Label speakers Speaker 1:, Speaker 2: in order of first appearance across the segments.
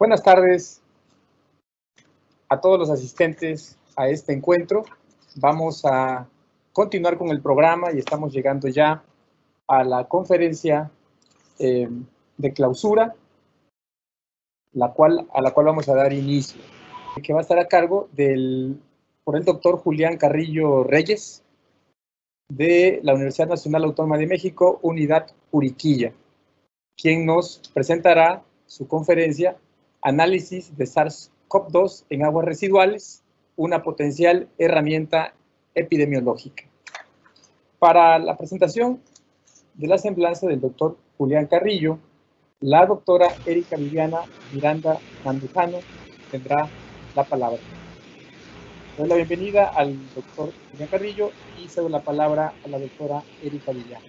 Speaker 1: Buenas tardes a todos los asistentes a este encuentro. Vamos a continuar con el programa y estamos llegando ya a la conferencia de clausura, a la cual vamos a dar inicio, que va a estar a cargo por el doctor Julián Carrillo Reyes, de la Universidad Nacional Autónoma de México, Unidad Juriquilla, quien nos presentará su conferencia Análisis de SARS-CoV-2 en aguas residuales, una potencial herramienta epidemiológica. Para la presentación de la semblanza del doctor Julián Carrillo, la doctora Erika Viviana Miranda Mandujano tendrá la palabra. Doy la bienvenida al doctor Julián Carrillo y cedo la palabra a la doctora Erika Viviana.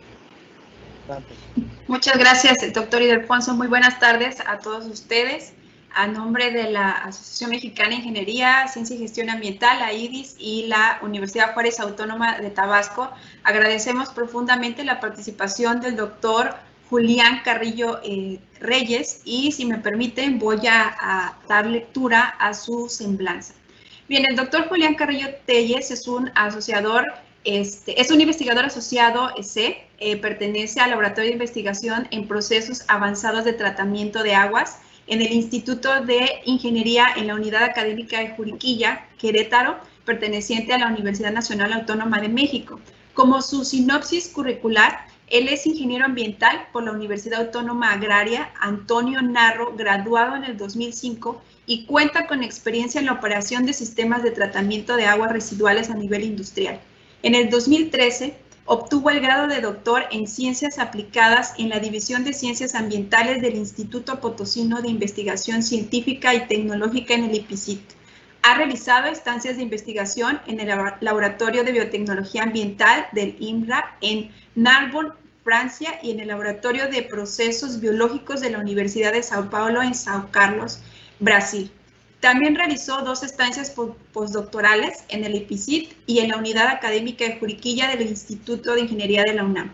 Speaker 1: Gracias.
Speaker 2: Muchas gracias, doctor Ildefonso. Muy buenas tardes a todos ustedes. A nombre de la Asociación Mexicana de Ingeniería, Ciencia y Gestión Ambiental, la IDIS, y la Universidad Juárez Autónoma de Tabasco, agradecemos profundamente la participación del doctor Julián Carrillo Reyes, y si me permiten voy a dar lectura a su semblanza. Bien, el doctor Julián Carrillo Reyes es un asociador, es un investigador asociado EC, pertenece al Laboratorio de Investigación en Procesos Avanzados de Tratamiento de Aguas en el Instituto de Ingeniería en la Unidad Académica de Juriquilla, Querétaro, perteneciente a la Universidad Nacional Autónoma de México. Como su sinopsis curricular, él es ingeniero ambiental por la Universidad Autónoma Agraria Antonio Narro, graduado en el 2005, y cuenta con experiencia en la operación de sistemas de tratamiento de aguas residuales a nivel industrial. En el 2013, obtuvo el grado de doctor en Ciencias Aplicadas en la División de Ciencias Ambientales del Instituto Potosino de Investigación Científica y Tecnológica en el IPICIT. Ha realizado estancias de investigación en el Laboratorio de Biotecnología Ambiental del INRA en Narbonne, Francia, y en el Laboratorio de Procesos Biológicos de la Universidad de Sao Paulo en São Carlos, Brasil. También realizó 2 estancias postdoctorales en el IPICIT y en la Unidad Académica de Juriquilla del Instituto de Ingeniería de la UNAM.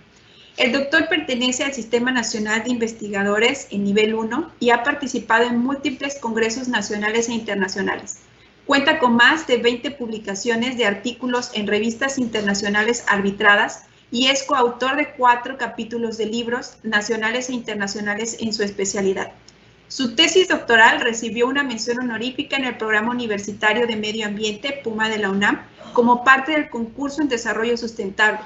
Speaker 2: El doctor pertenece al Sistema Nacional de Investigadores en nivel 1 y ha participado en múltiples congresos nacionales e internacionales. Cuenta con más de 20 publicaciones de artículos en revistas internacionales arbitradas y es coautor de 4 capítulos de libros nacionales e internacionales en su especialidad. Su tesis doctoral recibió una mención honorífica en el Programa Universitario de Medio Ambiente, PUMA, de la UNAM, como parte del concurso en Desarrollo Sustentable.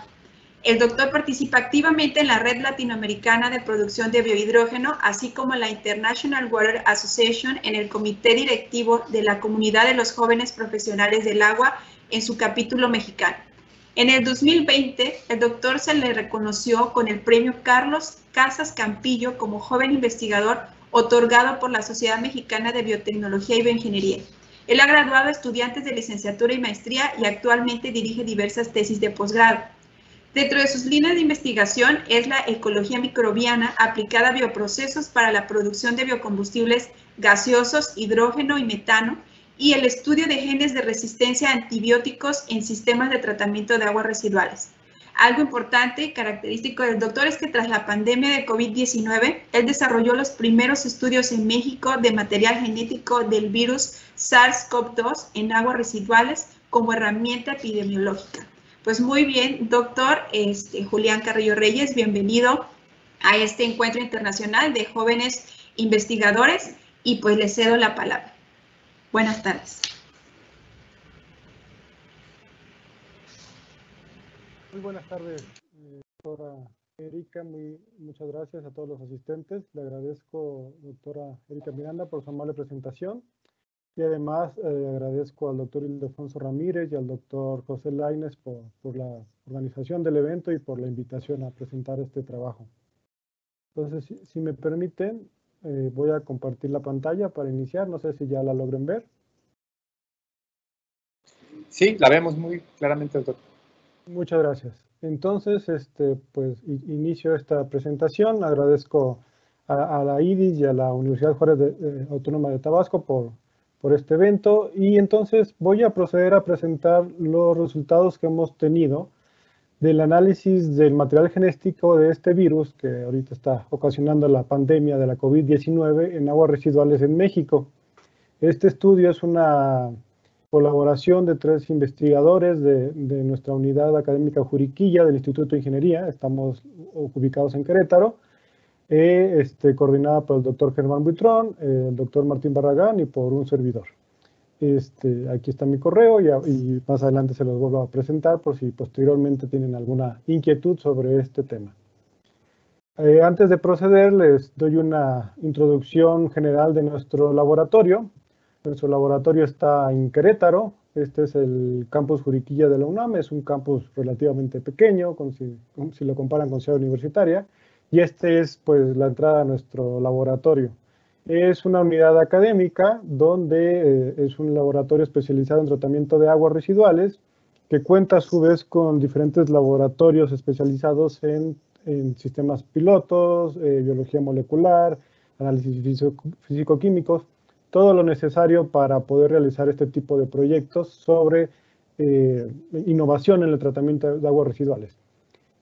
Speaker 2: El doctor participa activamente en la Red Latinoamericana de Producción de Biohidrógeno, así como la International Water Association en el Comité Directivo de la Comunidad de los Jóvenes Profesionales del Agua en su capítulo mexicano. En el 2020, el doctor se le reconoció con el premio Carlos Casas Campillo como joven investigador otorgado por la Sociedad Mexicana de Biotecnología y Bioingeniería. Él ha graduado a estudiantes de licenciatura y maestría y actualmente dirige diversas tesis de posgrado. Dentro de sus líneas de investigación es la ecología microbiana aplicada a bioprocesos para la producción de biocombustibles gaseosos, hidrógeno y metano, y el estudio de genes de resistencia a antibióticos en sistemas de tratamiento de aguas residuales. Algo importante y característico del doctor es que tras la pandemia de COVID-19, él desarrolló los primeros estudios en México de material genético del virus SARS-CoV-2 en aguas residuales como herramienta epidemiológica. Pues muy bien, doctor Julián Carrillo Reyes, bienvenido a este encuentro internacional de jóvenes investigadores y pues le cedo la palabra. Buenas tardes.
Speaker 3: Muy buenas tardes, doctora Erika. Muchas gracias a todos los asistentes. Le agradezco, doctora Erika Miranda, por su amable presentación. Y además agradezco al doctor Ildefonso Ramírez y al doctor José Lainez por la organización del evento y por la invitación a presentar este trabajo. Entonces, si me permiten, voy a compartir la pantalla para iniciar. No sé si ya la logren ver.
Speaker 1: Sí, la vemos muy claramente, doctor.
Speaker 3: Muchas gracias. Entonces, pues inicio esta presentación. Agradezco a la IDIS y a la Universidad Juárez Autónoma de Tabasco por este evento. Y entonces voy a proceder a presentar los resultados que hemos tenido del análisis del material genético de este virus que ahorita está ocasionando la pandemia de la COVID-19 en aguas residuales en México. Este estudio es una colaboración de 3 investigadores de nuestra unidad académica Juriquilla del Instituto de Ingeniería, estamos ubicados en Querétaro, coordinada por el doctor Germán Buitrón, el doctor Martín Barragán y por un servidor. Aquí está mi correo y más adelante se los vuelvo a presentar por si posteriormente tienen alguna inquietud sobre este tema. Antes de proceder, les doy una introducción general de nuestro laboratorio. Nuestro laboratorio está en Querétaro. Este es el campus Juriquilla de la UNAM. Es un campus relativamente pequeño, si lo comparan con Ciudad Universitaria. Y este es pues la entrada a nuestro laboratorio. Es una unidad académica donde es un laboratorio especializado en tratamiento de aguas residuales que cuenta a su vez con diferentes laboratorios especializados en sistemas pilotos, biología molecular, análisis físico-químicos, todo lo necesario para poder realizar este tipo de proyectos sobre innovación en el tratamiento de aguas residuales.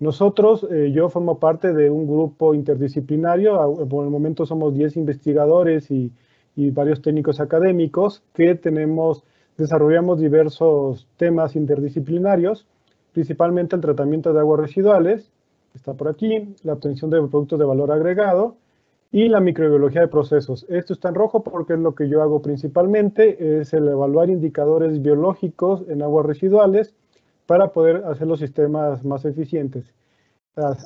Speaker 3: Nosotros, yo formo parte de un grupo interdisciplinario, por el momento somos 10 investigadores y varios técnicos académicos que desarrollamos diversos temas interdisciplinarios, principalmente el tratamiento de aguas residuales, está por aquí, la obtención de productos de valor agregado y la microbiología de procesos. Esto está en rojo porque es lo que yo hago principalmente, es el evaluar indicadores biológicos en aguas residuales para poder hacer los sistemas más eficientes.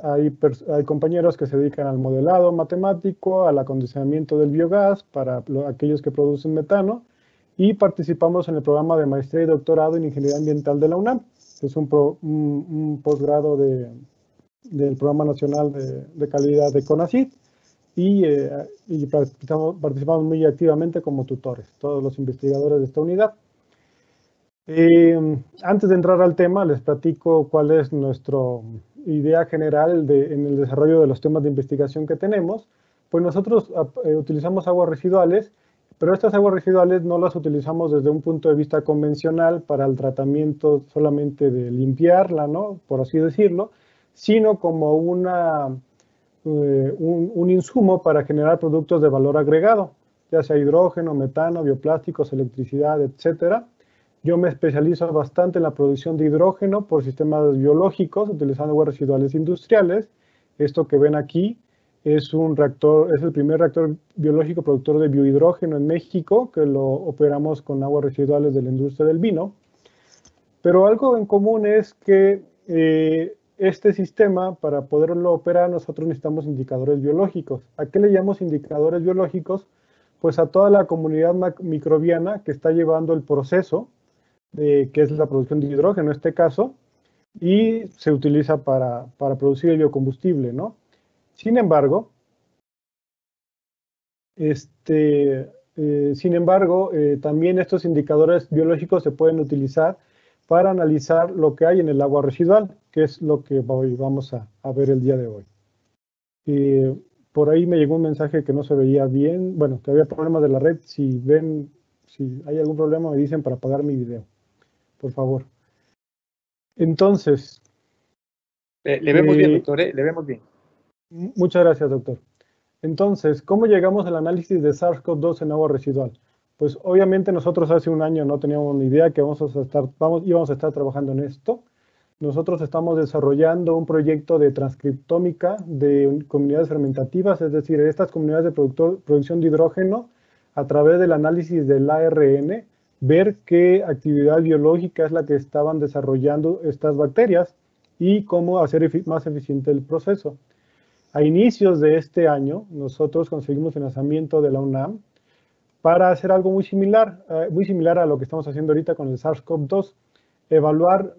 Speaker 3: Hay compañeros que se dedican al modelado matemático, al acondicionamiento del biogás para aquellos que producen metano, y participamos en el programa de maestría y doctorado en Ingeniería Ambiental de la UNAM. Es un posgrado del Programa Nacional de Calidad de CONACYT, y participamos muy activamente como tutores, todos los investigadores de esta unidad. Antes de entrar al tema, les platico cuál es nuestra idea general en el desarrollo de los temas de investigación que tenemos. Pues nosotros utilizamos aguas residuales, pero estas aguas residuales no las utilizamos desde un punto de vista convencional para el tratamiento solamente de limpiarla, ¿no? Por así decirlo, sino como un insumo para generar productos de valor agregado, ya sea hidrógeno, metano, bioplásticos, electricidad, etcétera. Yo me especializo bastante en la producción de hidrógeno por sistemas biológicos, utilizando aguas residuales industriales. Esto que ven aquí es el primer reactor biológico productor de biohidrógeno en México, que lo operamos con aguas residuales de la industria del vino. Pero algo en común es que este sistema, para poderlo operar, nosotros necesitamos indicadores biológicos. ¿A qué le llamamos indicadores biológicos? Pues a toda la comunidad microbiana que está llevando el proceso, que es la producción de hidrógeno en este caso, y se utiliza para producir el biocombustible, ¿no? Sin embargo, también estos indicadores biológicos se pueden utilizar para analizar lo que hay en el agua residual, que es lo que vamos a ver el día de hoy. Por ahí me llegó un mensaje que no se veía bien, bueno, que había problemas de la red. Si hay algún problema me dicen para apagar mi video, por favor. Entonces.
Speaker 1: Le vemos bien, doctor, le vemos bien.
Speaker 3: Muchas gracias, doctor. Entonces, ¿cómo llegamos al análisis de SARS-CoV-2 en agua residual? Pues obviamente nosotros hace un año no teníamos ni idea que íbamos a estar trabajando en esto. Nosotros estamos desarrollando un proyecto de transcriptómica de comunidades fermentativas, es decir, estas comunidades de producción de hidrógeno, a través del análisis del ARN, ver qué actividad biológica es la que estaban desarrollando estas bacterias y cómo hacer más eficiente el proceso. A inicios de este año, nosotros conseguimos financiamiento de la UNAM para hacer algo muy similar a lo que estamos haciendo ahorita con el SARS-CoV-2, evaluar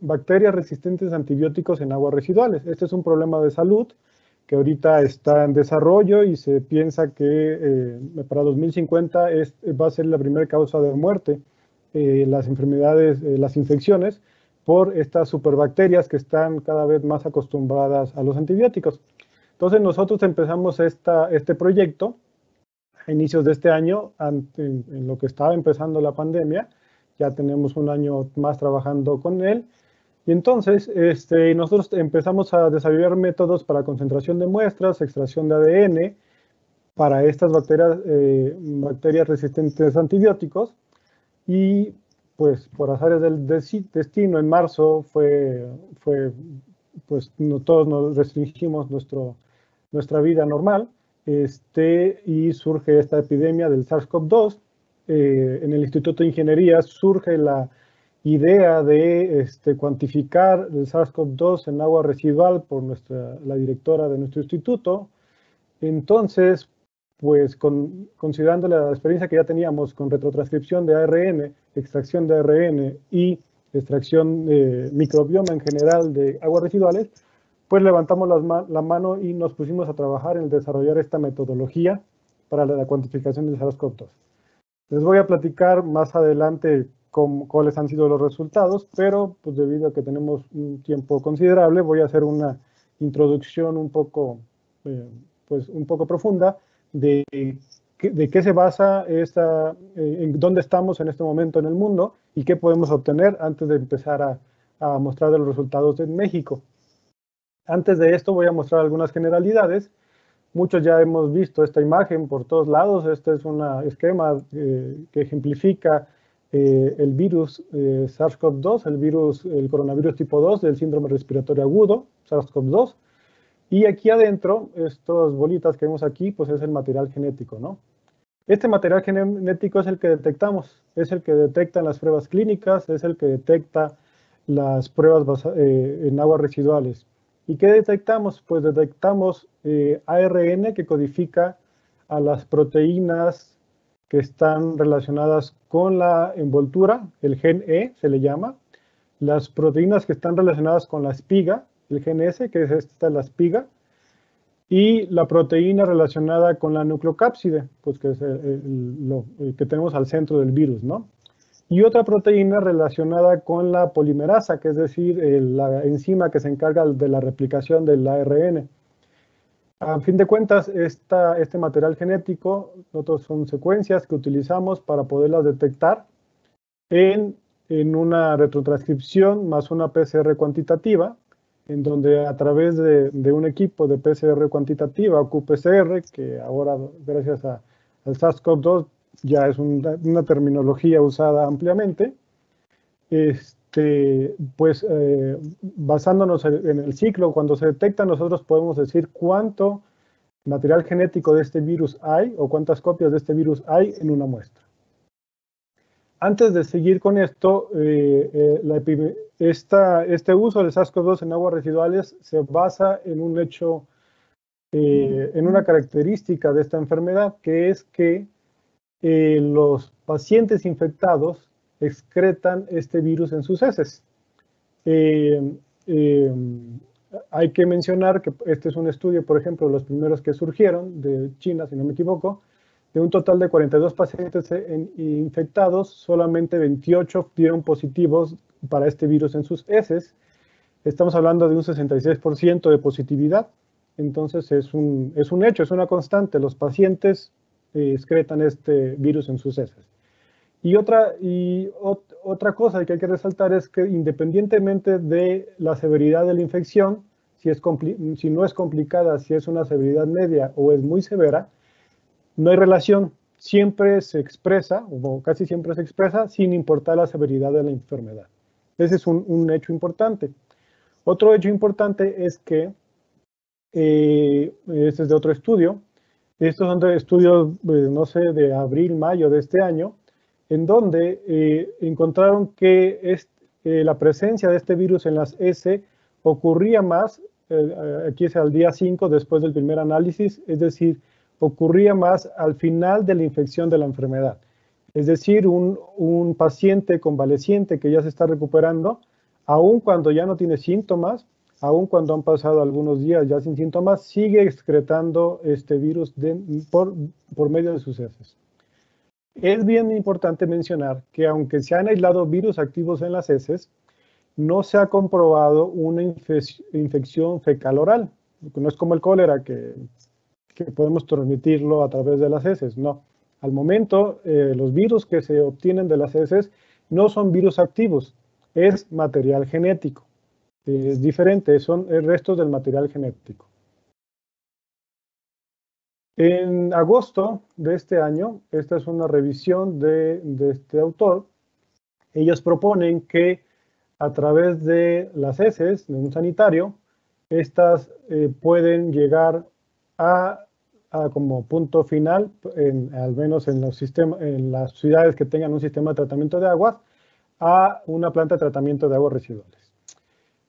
Speaker 3: bacterias resistentes a antibióticos en aguas residuales. Este es un problema de salud que ahorita está en desarrollo y se piensa que para 2050 va a ser la primera causa de muerte, las enfermedades, las infecciones, por estas superbacterias que están cada vez más acostumbradas a los antibióticos. Entonces nosotros empezamos este proyecto a inicios de este año, en lo que estaba empezando la pandemia. Ya tenemos un año más trabajando con él. Y entonces nosotros empezamos a desarrollar métodos para concentración de muestras, extracción de ADN, para estas bacterias resistentes a antibióticos. Y pues por azares del destino, en marzo pues todos nos restringimos nuestra vida normal, y surge esta epidemia del SARS-CoV-2. En el Instituto de Ingeniería surge la idea de cuantificar el SARS-CoV-2 en agua residual por la directora de nuestro instituto. Entonces, pues considerando la experiencia que ya teníamos con retrotranscripción de ARN, extracción de ARN y extracción de microbioma en general de aguas residuales, pues levantamos la mano y nos pusimos a trabajar en desarrollar esta metodología para la cuantificación del SARS-CoV-2. Les voy a platicar más adelante cuáles han sido los resultados, pero pues debido a que tenemos un tiempo considerable, voy a hacer una introducción un poco profunda de qué se basa en dónde estamos en este momento en el mundo y qué podemos obtener antes de empezar a mostrar los resultados en México. Antes de esto voy a mostrar algunas generalidades. Muchos ya hemos visto esta imagen por todos lados. Este es un esquema que ejemplifica el virus SARS-CoV-2, el coronavirus tipo 2 del síndrome respiratorio agudo, SARS-CoV-2. Y aquí adentro, estas bolitas que vemos aquí, pues es el material genético, ¿no? Este material genético es el que detectamos, es el que detecta en las pruebas clínicas, es el que detecta las pruebas en aguas residuales. ¿Y qué detectamos? Pues detectamos ARN que codifica a las proteínas que están relacionadas con la envoltura, el gen E se le llama, las proteínas que están relacionadas con la espiga, el gen S, que es la espiga, y la proteína relacionada con la nucleocápside, pues que es lo que tenemos al centro del virus, ¿no? Y otra proteína relacionada con la polimerasa, que es decir, la enzima que se encarga de la replicación del ARN. A fin de cuentas, este material genético, nosotros son secuencias que utilizamos para poderlas detectar en una retrotranscripción más una PCR cuantitativa, en donde a través de un equipo de PCR cuantitativa, qPCR, que ahora gracias al SARS-CoV-2 ya es una terminología usada ampliamente, pues basándonos en el ciclo, cuando se detecta, nosotros podemos decir cuánto material genético de este virus hay o cuántas copias de este virus hay en una muestra. Antes de seguir con esto, este uso del SARS-CoV-2 en aguas residuales se basa en un hecho, en una característica de esta enfermedad, que es que los pacientes infectados excretan este virus en sus heces. Hay que mencionar que este es un estudio, por ejemplo, los primeros que surgieron de China, si no me equivoco. De un total de 42 pacientes infectados, solamente 28 dieron positivos para este virus en sus heces. Estamos hablando de un 66% de positividad. Entonces es un hecho, es una constante. Los pacientes excretan este virus en sus heces. Y otra cosa que hay que resaltar es que independientemente de la severidad de la infección, si no es complicada, si es una severidad media o es muy severa, no hay relación, siempre se expresa, o casi siempre se expresa, sin importar la severidad de la enfermedad. Ese es un hecho importante. Otro hecho importante es que, este es de otro estudio, estos son de estudios, no sé, de abril, mayo de este año, en donde encontraron que la presencia de este virus en las heces ocurría más, aquí es al día 5 después del primer análisis, es decir, ocurría más al final de la infección de la enfermedad. Es decir, un paciente convaleciente que ya se está recuperando, aun cuando ya no tiene síntomas, aun cuando han pasado algunos días ya sin síntomas, sigue excretando este virus por medio de sus heces. Es bien importante mencionar que aunque se han aislado virus activos en las heces, no se ha comprobado una infección fecal-oral. No es como el cólera que podemos transmitirlo a través de las heces, no. Al momento, los virus que se obtienen de las heces no son virus activos, es material genético. Es diferente, son restos del material genético. En agosto de este año, esta es una revisión de este autor, ellos proponen que a través de las heces de un sanitario, estas pueden llegar a como punto final, al menos en las ciudades que tengan un sistema de tratamiento de aguas, a una planta de tratamiento de aguas residuales.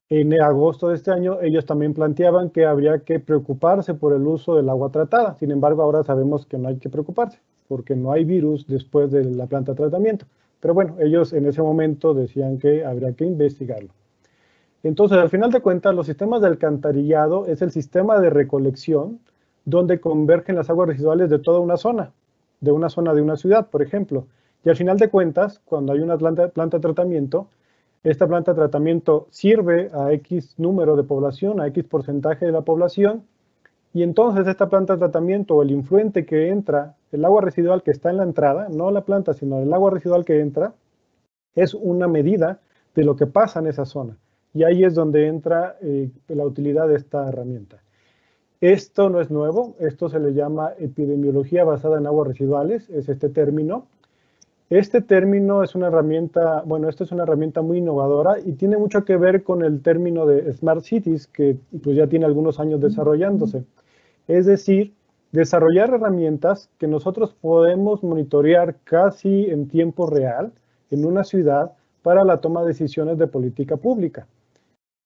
Speaker 3: En agosto de este año, ellos también planteaban que habría que preocuparse por el uso del agua tratada. Sin embargo, ahora sabemos que no hay que preocuparse, porque no hay virus después de la planta de tratamiento. Pero bueno, ellos en ese momento decían que habría que investigarlo. Entonces, al final de cuentas, los sistemas de alcantarillado es el sistema de recolección donde convergen las aguas residuales de toda una zona de una ciudad, por ejemplo. Y al final de cuentas, cuando hay una planta de tratamiento, esta planta de tratamiento sirve a X número de población, a X porcentaje de la población, y entonces esta planta de tratamiento o el influente que entra, el agua residual que está en la entrada, no la planta, sino el agua residual que entra, es una medida de lo que pasa en esa zona. Y ahí es donde entra la utilidad de esta herramienta. Esto no es nuevo, esto se le llama epidemiología basada en aguas residuales, es este término. Este término es una herramienta, bueno, esta es una herramienta muy innovadora y tiene mucho que ver con el término de Smart Cities, que pues ya tiene algunos años desarrollándose. Es decir, desarrollar herramientas que nosotros podemos monitorear casi en tiempo real en una ciudad para la toma de decisiones de política pública.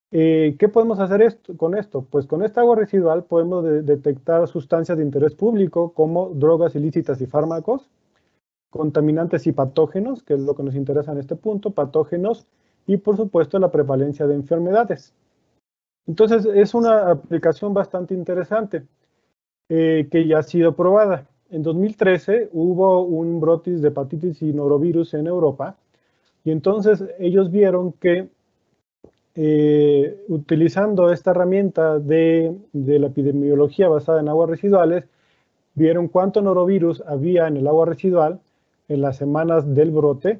Speaker 3: ¿Qué podemos hacer con esto? Pues con esta agua residual podemos detectar sustancias de interés público como drogas ilícitas y fármacos, contaminantes y patógenos, que es lo que nos interesa en este punto, patógenos, y por supuesto la prevalencia de enfermedades. Entonces es una aplicación bastante interesante que ya ha sido probada. En 2013 hubo un brote de hepatitis y norovirus en Europa, y entonces ellos vieron que utilizando esta herramienta de la epidemiología basada en aguas residuales, vieron cuánto norovirus había en el agua residual en las semanas del brote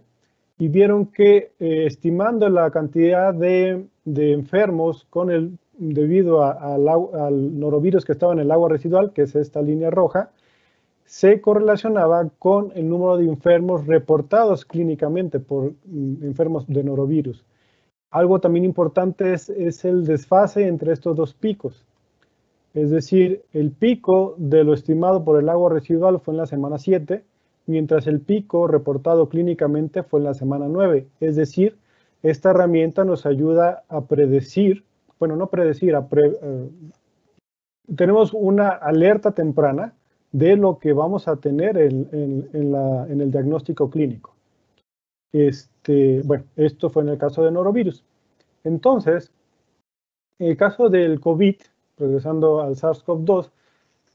Speaker 3: y vieron que estimando la cantidad de enfermos debido al norovirus que estaba en el agua residual, que es esta línea roja, se correlacionaba con el número de enfermos reportados clínicamente por enfermos de norovirus. Algo también importante es el desfase entre estos dos picos. Es decir, el pico de lo estimado por el agua residual fue en la semana 7, mientras el pico reportado clínicamente fue en la semana 9. Es decir, esta herramienta nos ayuda a predecir, bueno, no predecir, tenemos una alerta temprana de lo que vamos a tener en el diagnóstico clínico. Bueno, esto fue en el caso de norovirus. Entonces, en el caso del COVID, regresando al SARS-CoV-2,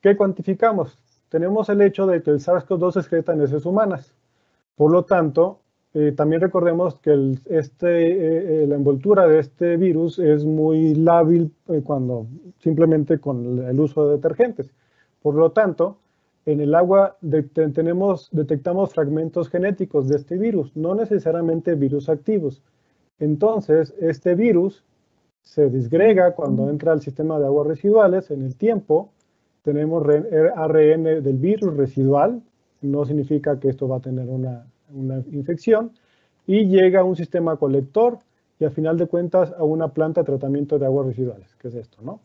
Speaker 3: ¿qué cuantificamos? Tenemos el hecho de que el SARS-CoV-2 se excreta en heces humanas. Por lo tanto, también recordemos que la envoltura de este virus es muy lábil simplemente con el uso de detergentes. Por lo tanto, en el agua detectamos fragmentos genéticos de este virus, no necesariamente virus activos. Entonces, este virus se disgrega cuando entra al sistema de aguas residuales en el tiempo. Tenemos ARN del virus residual, no significa que esto va a tener una infección, y llega a un sistema colector y al final de cuentas a una planta de tratamiento de aguas residuales, que es esto, ¿no?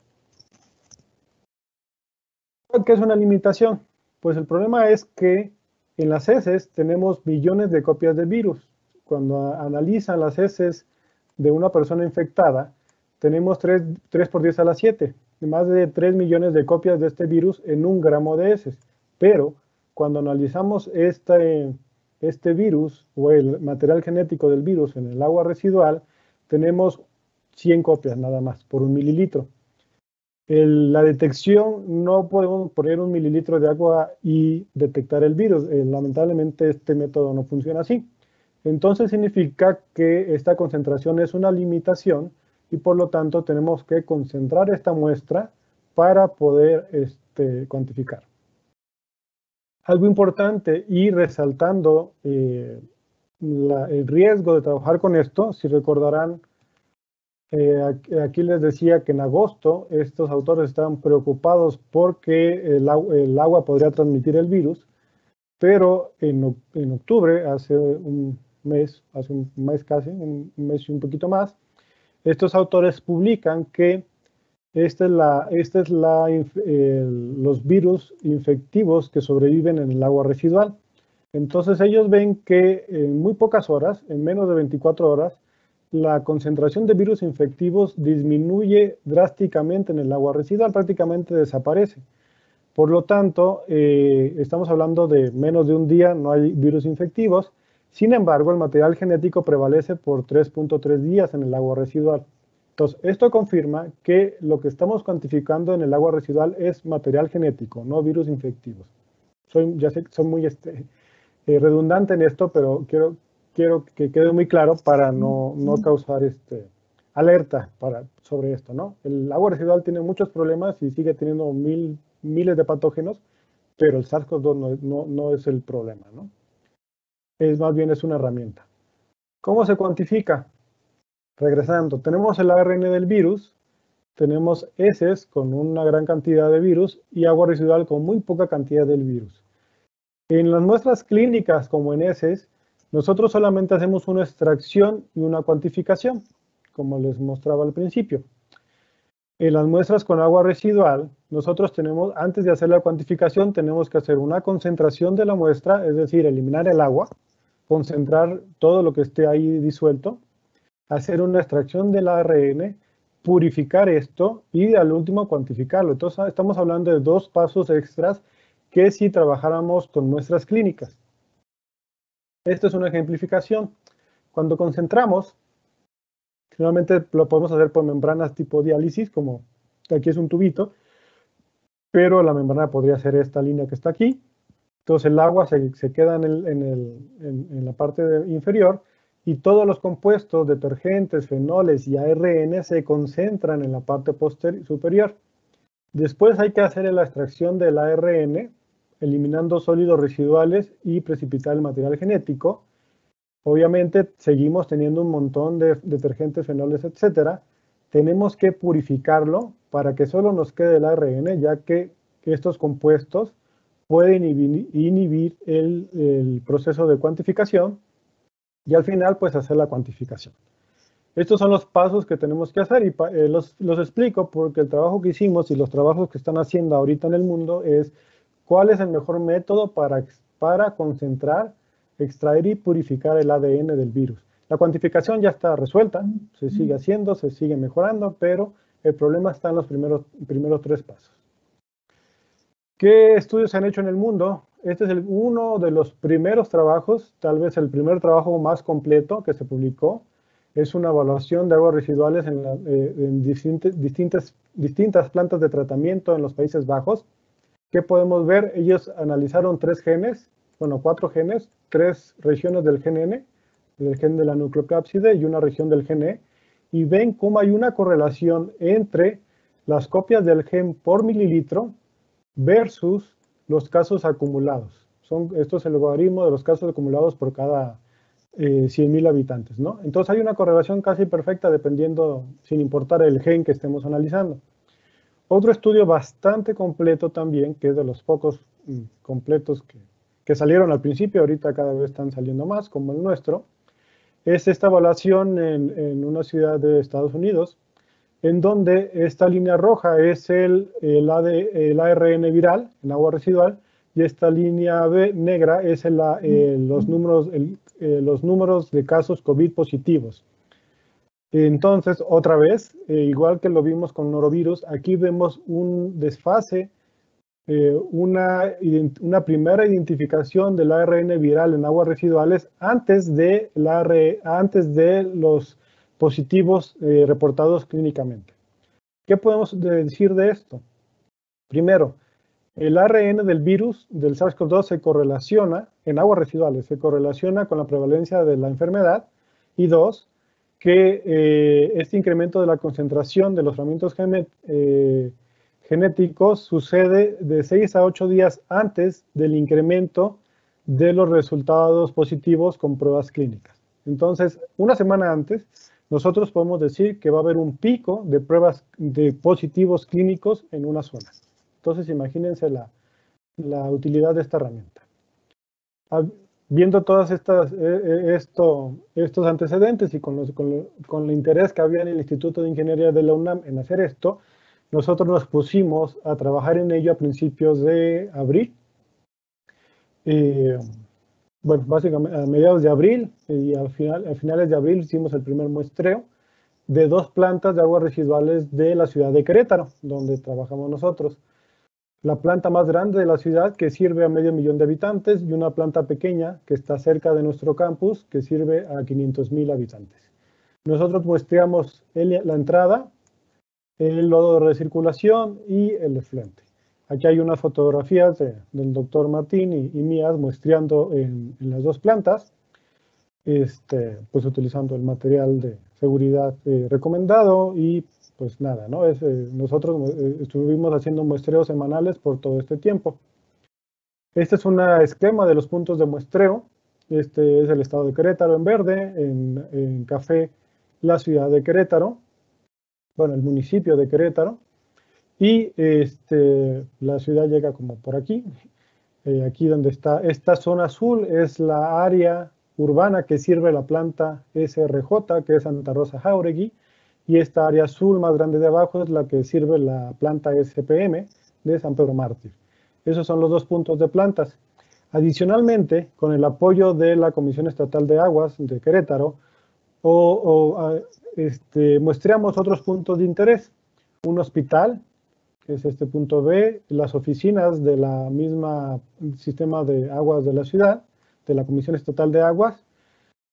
Speaker 3: ¿Qué es una limitación? Pues el problema es que en las heces tenemos millones de copias de virus. Cuando analizan las heces de una persona infectada, tenemos 3 por 10 a la 7, más de 3 millones de copias de este virus en 1 gramo de heces. Pero cuando analizamos este virus o el material genético del virus en el agua residual, tenemos 100 copias nada más por 1 mililitro. La detección, no podemos poner 1 mililitro de agua y detectar el virus. Lamentablemente este método no funciona así. Entonces significa que esta concentración es una limitación y por lo tanto tenemos que concentrar esta muestra para poder cuantificar. Algo importante y resaltando el riesgo de trabajar con esto, si recordarán, Aquí les decía que en agosto estos autores estaban preocupados porque el agua podría transmitir el virus, pero en octubre, hace un mes casi, un mes y un poquito más, estos autores publican que los virus infectivos que sobreviven en el agua residual. Entonces ellos ven que en muy pocas horas, en menos de 24 horas, la concentración de virus infectivos disminuye drásticamente en el agua residual, prácticamente desaparece. Por lo tanto, estamos hablando de menos de un día, no hay virus infectivos. Sin embargo, el material genético prevalece por 3.3 días en el agua residual. Entonces, esto confirma que lo que estamos cuantificando en el agua residual es material genético, no virus infectivos. Ya sé que soy muy redundante en esto, pero quiero que quede muy claro para no causar alerta sobre esto, ¿no? El agua residual tiene muchos problemas y sigue teniendo miles de patógenos, pero el SARS-CoV-2 no es el problema, ¿no? Más bien es una herramienta. ¿Cómo se cuantifica? Regresando, tenemos el ARN del virus, tenemos heces con una gran cantidad de virus y agua residual con muy poca cantidad del virus. En las muestras clínicas, como en heces, nosotros solamente hacemos una extracción y una cuantificación, como les mostraba al principio. En las muestras con agua residual, nosotros antes de hacer la cuantificación, tenemos que hacer una concentración de la muestra, es decir, eliminar el agua, concentrar todo lo que esté ahí disuelto, hacer una extracción del ARN, purificar esto y al último cuantificarlo. Entonces estamos hablando de 2 pasos extras que si trabajáramos con muestras clínicas. Esto es una ejemplificación. Cuando concentramos, finalmente lo podemos hacer por membranas tipo diálisis, como aquí es un tubito, pero la membrana podría ser esta línea que está aquí. Entonces el agua se queda en la parte inferior y todos los compuestos, detergentes, fenoles y ARN se concentran en la parte superior. Después hay que hacer la extracción del ARN, eliminando sólidos residuales y precipitar el material genético. Obviamente seguimos teniendo un montón de detergentes, fenoles, etcétera. Tenemos que purificarlo para que solo nos quede el ARN, ya que estos compuestos pueden inhibir el proceso de cuantificación y al final pues hacer la cuantificación. Estos son los pasos que tenemos que hacer y los explico porque el trabajo que hicimos y los trabajos que están haciendo ahorita en el mundo es cuál es el mejor método para concentrar, extraer y purificar el ADN del virus. La cuantificación ya está resuelta, se sigue haciendo, se sigue mejorando, pero el problema está en los primeros 3 pasos. ¿Qué estudios se han hecho en el mundo? Este es uno de los primeros trabajos, tal vez el primer trabajo más completo que se publicó. Es una evaluación de aguas residuales en distintas plantas de tratamiento en los Países Bajos. ¿Qué podemos ver? Ellos analizaron 4 genes, 3 regiones del gen N, del gen de la nucleocápside y una región del gen E, y ven cómo hay una correlación entre las copias del gen por mililitro versus los casos acumulados. Esto es el logaritmo de los casos acumulados por cada 100.000 habitantes, ¿no? Entonces hay una correlación casi perfecta dependiendo, sin importar el gen que estemos analizando. Otro estudio bastante completo también, que es de los pocos completos que salieron al principio, ahorita cada vez están saliendo más, como el nuestro, es esta evaluación en una ciudad de Estados Unidos, en donde esta línea roja es el ARN viral en agua residual y esta línea negra es los números de casos COVID positivos. Entonces, otra vez, igual que lo vimos con norovirus, aquí vemos un desfase, una primera identificación del ARN viral en aguas residuales antes de los positivos reportados clínicamente. ¿Qué podemos decir de esto? Primero, el ARN del virus del SARS-CoV-2 se correlaciona, en aguas residuales, se correlaciona con la prevalencia de la enfermedad. Y 2, que este incremento de la concentración de los fragmentos genéticos sucede de 6 a 8 días antes del incremento de los resultados positivos con pruebas clínicas. Entonces, una semana antes, nosotros podemos decir que va a haber un pico de pruebas de positivos clínicos en una zona. Entonces, imagínense la utilidad de esta herramienta. Viendo todas estos antecedentes y con el interés que había en el Instituto de Ingeniería de la UNAM en hacer esto, nosotros nos pusimos a trabajar en ello a principios de abril. Bueno, básicamente a mediados de abril y a finales de abril hicimos el primer muestreo de 2 plantas de aguas residuales de la ciudad de Querétaro, donde trabajamos nosotros. La planta más grande de la ciudad, que sirve a 500,000 de habitantes, y una planta pequeña que está cerca de nuestro campus, que sirve a 500,000 habitantes. Nosotros muestreamos la entrada, el lodo de recirculación y el efluente. Aquí hay unas fotografías del doctor Martín y mías muestreando en las 2 plantas, pues utilizando el material de seguridad recomendado y pues nada, ¿no? Nosotros estuvimos haciendo muestreos semanales por todo este tiempo. Este es un esquema de los puntos de muestreo. Este es el estado de Querétaro en verde, en café la ciudad de Querétaro, bueno, el municipio de Querétaro, y la ciudad llega como por aquí. Aquí donde está esta zona azul es la área urbana que sirve la planta SRJ, que es Santa Rosa Jáuregui, y esta área azul más grande de abajo es la que sirve la planta SPM de San Pedro Mártir. Esos son los 2 puntos de plantas. Adicionalmente, con el apoyo de la Comisión Estatal de Aguas de Querétaro, muestreamos otros puntos de interés. Un hospital, que es este punto B, las oficinas de la misma sistema de aguas de la ciudad, de la Comisión Estatal de Aguas,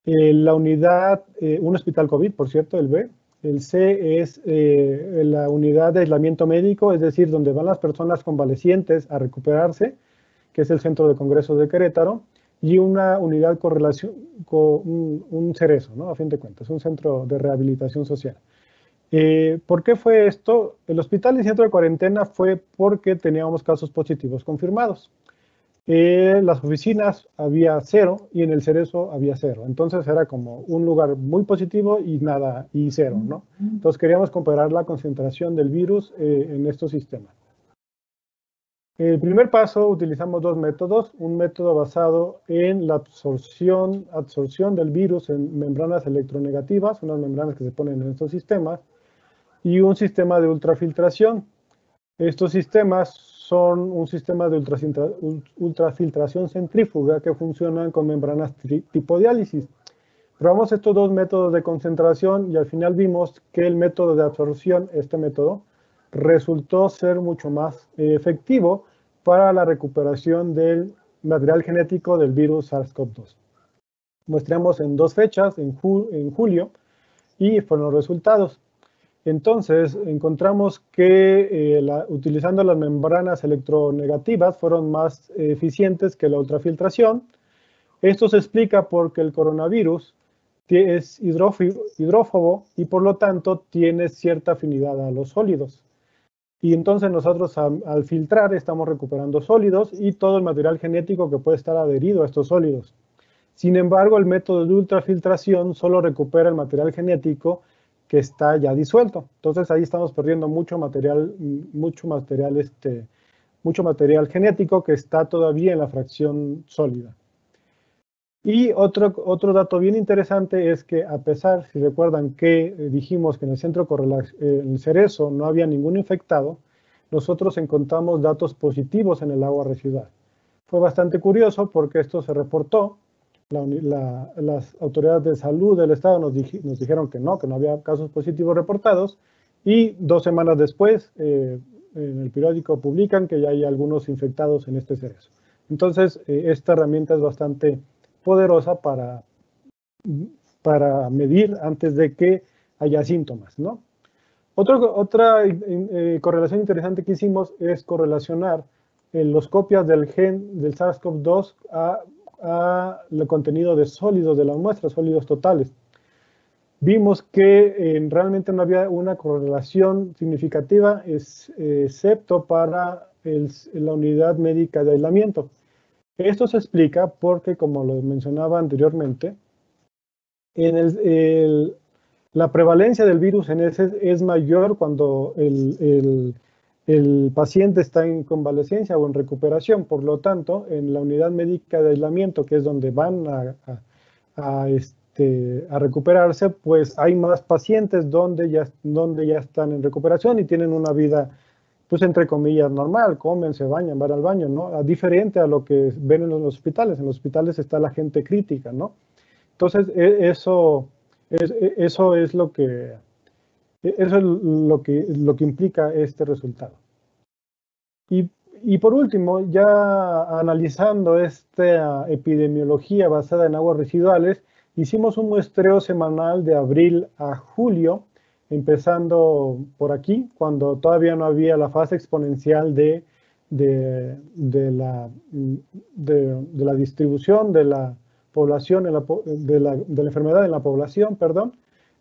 Speaker 3: la unidad, un hospital COVID, por cierto, el B. El C es la unidad de aislamiento médico, es decir, donde van las personas convalecientes a recuperarse, que es el Centro de Congresos de Querétaro, y una unidad con un CERESO, ¿no? A fin de cuentas, un centro de rehabilitación social. ¿Por qué fue esto? El hospital y centro de cuarentena fue porque teníamos casos positivos confirmados. Las oficinas había 0 y en el CERESO había 0. Entonces era como un lugar muy positivo y nada, y 0, ¿no? Entonces queríamos comparar la concentración del virus en estos sistemas. El primer paso utilizamos 2 métodos, un método basado en la absorción del virus en membranas electronegativas, unas membranas que se ponen en estos sistemas, y un sistema de ultrafiltración. Estos sistemas son un sistema de ultrafiltración centrífuga que funcionan con membranas tipo diálisis. Probamos estos 2 métodos de concentración y al final vimos que el método de absorción, este método, resultó ser mucho más efectivo para la recuperación del material genético del virus SARS-CoV-2. Muestramos en 2 fechas, en julio, y fueron los resultados. Entonces, encontramos que utilizando las membranas electronegativas fueron más eficientes que la ultrafiltración. Esto se explica porque el coronavirus es hidrófobo y por lo tanto tiene cierta afinidad a los sólidos. Y entonces nosotros al filtrar estamos recuperando sólidos y todo el material genético que puede estar adherido a estos sólidos. Sin embargo, el método de ultrafiltración solo recupera el material genético que está ya disuelto. Entonces ahí estamos perdiendo mucho material genético que está todavía en la fracción sólida. Y otro dato bien interesante es que a pesar, si recuerdan que dijimos que en el centro en CERESO no había ningún infectado, nosotros encontramos datos positivos en el agua residual. Fue bastante curioso porque esto se reportó. Las autoridades de salud del estado nos dijeron que no había casos positivos reportados y 2 semanas después en el periódico publican que ya hay algunos infectados en este CERESO. Entonces esta herramienta es bastante poderosa para medir antes de que haya síntomas, ¿no? Otra correlación interesante que hicimos es correlacionar las copias del gen del SARS-CoV-2 al contenido de sólidos de las muestras, sólidos totales. Vimos que realmente no había una correlación significativa, excepto para la unidad médica de aislamiento. Esto se explica porque, como lo mencionaba anteriormente, en La prevalencia del virus en ese es mayor cuando el paciente está en convalecencia o en recuperación. Por lo tanto, en la unidad médica de aislamiento, que es donde van a recuperarse, pues hay más pacientes donde ya están en recuperación y tienen una vida, pues entre comillas, normal, comen, se bañan, van al baño, ¿no? Diferente a lo que ven en los hospitales. En los hospitales está la gente crítica, ¿no? Entonces, eso es lo que implica este resultado. Y por último, ya analizando esta epidemiología basada en aguas residuales, hicimos un muestreo semanal de abril a julio, empezando por aquí, cuando todavía no había la fase exponencial de la distribución de la población, de la enfermedad en la población, perdón.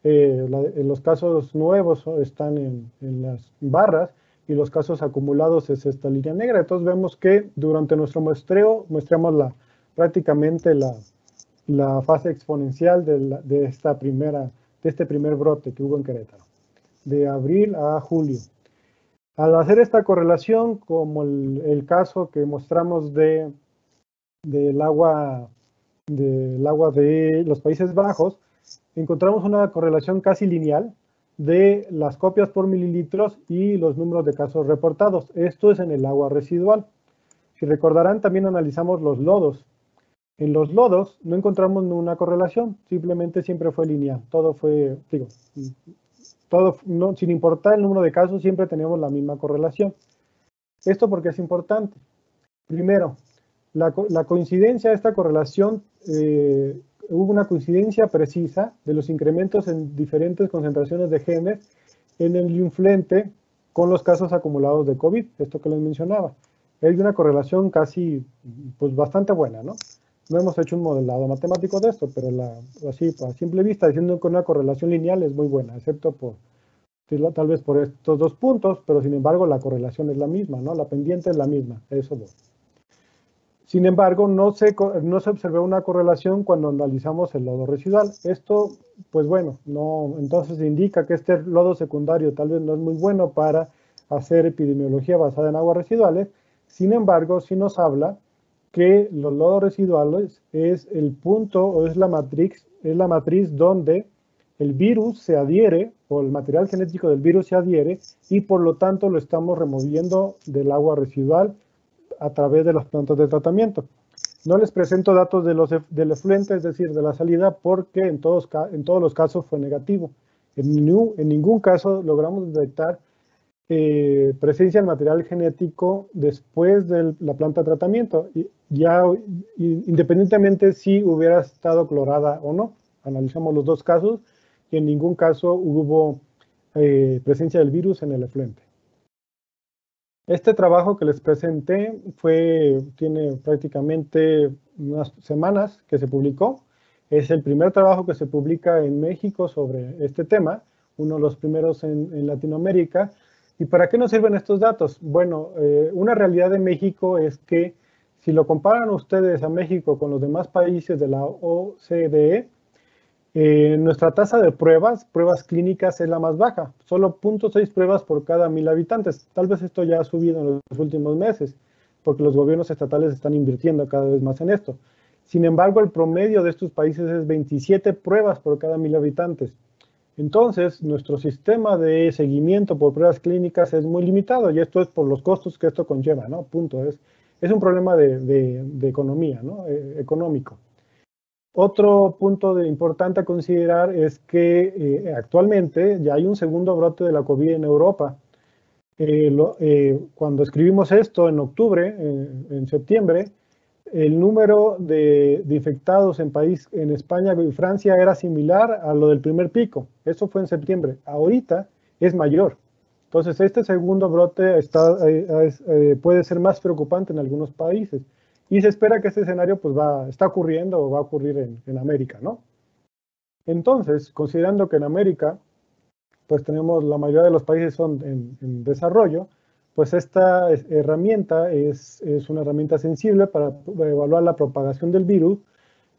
Speaker 3: Los casos nuevos están en las barras y los casos acumulados es esta línea negra. Entonces vemos que durante nuestro muestreo muestramos prácticamente la fase exponencial de este primer brote que hubo en Querétaro, de abril a julio. Al hacer esta correlación, como el caso que mostramos del agua de los Países Bajos, encontramos una correlación casi lineal de las copias por mililitros y los números de casos reportados. Esto es en el agua residual. Si recordarán, también analizamos los lodos. En los lodos no encontramos ninguna correlación, simplemente siempre fue lineal. Todo fue, sin importar el número de casos, siempre teníamos la misma correlación. ¿Esto por qué es importante? Primero, la coincidencia de esta correlación, hubo una coincidencia precisa de los incrementos en diferentes concentraciones de genes en el linflente con los casos acumulados de COVID, esto que les mencionaba. Hay una correlación casi, pues bastante buena, ¿no? No hemos hecho un modelado matemático de esto, pero así, a simple vista, diciendo que una correlación lineal es muy buena, excepto tal vez por estos dos puntos, pero sin embargo la correlación es la misma, ¿no? La pendiente es la misma, eso voy. Sin embargo, no se observó una correlación cuando analizamos el lodo residual. Esto, pues bueno, entonces indica que este lodo secundario tal vez no es muy bueno para hacer epidemiología basada en aguas residuales. Sin embargo, sí nos habla que los lodos residuales es el punto o es la matriz donde el virus se adhiere o el material genético del virus se adhiere y por lo tanto lo estamos removiendo del agua residual a través de las plantas de tratamiento. No les presento datos del efluente, es decir, de la salida, porque en todos los casos fue negativo. En ningún caso logramos detectar presencia del material genético después de la planta de tratamiento, independientemente si hubiera estado clorada o no. Analizamos los dos casos y en ningún caso hubo presencia del virus en el efluente. Este trabajo que les presenté tiene prácticamente unas semanas que se publicó. Es el primer trabajo que se publica en México sobre este tema, uno de los primeros en Latinoamérica. ¿Y para qué nos sirven estos datos? Bueno, una realidad de México es que si lo comparan ustedes a México con los demás países de la OCDE, nuestra tasa de pruebas clínicas es la más baja, solo 0.6 pruebas por cada 1000 habitantes. Tal vez esto ya ha subido en los últimos meses, porque los gobiernos estatales están invirtiendo cada vez más en esto. Sin embargo, el promedio de estos países es 27 pruebas por cada 1000 habitantes. Entonces, nuestro sistema de seguimiento por pruebas clínicas es muy limitado, y esto es por los costos que esto conlleva, ¿no? Punto. Es un problema de economía, ¿no? Económico. Otro punto importante a considerar es que actualmente ya hay un segundo brote de la COVID en Europa. Cuando escribimos esto en octubre, en septiembre, el número de infectados en España y Francia era similar a lo del primer pico. Eso fue en septiembre. Ahorita es mayor. Entonces, este segundo brote puede ser más preocupante en algunos países. Y se espera que este escenario pues está ocurriendo o va a ocurrir en América, ¿no? Entonces, considerando que en América, pues tenemos la mayoría de los países son en desarrollo, pues esta herramienta es una herramienta sensible para evaluar la propagación del virus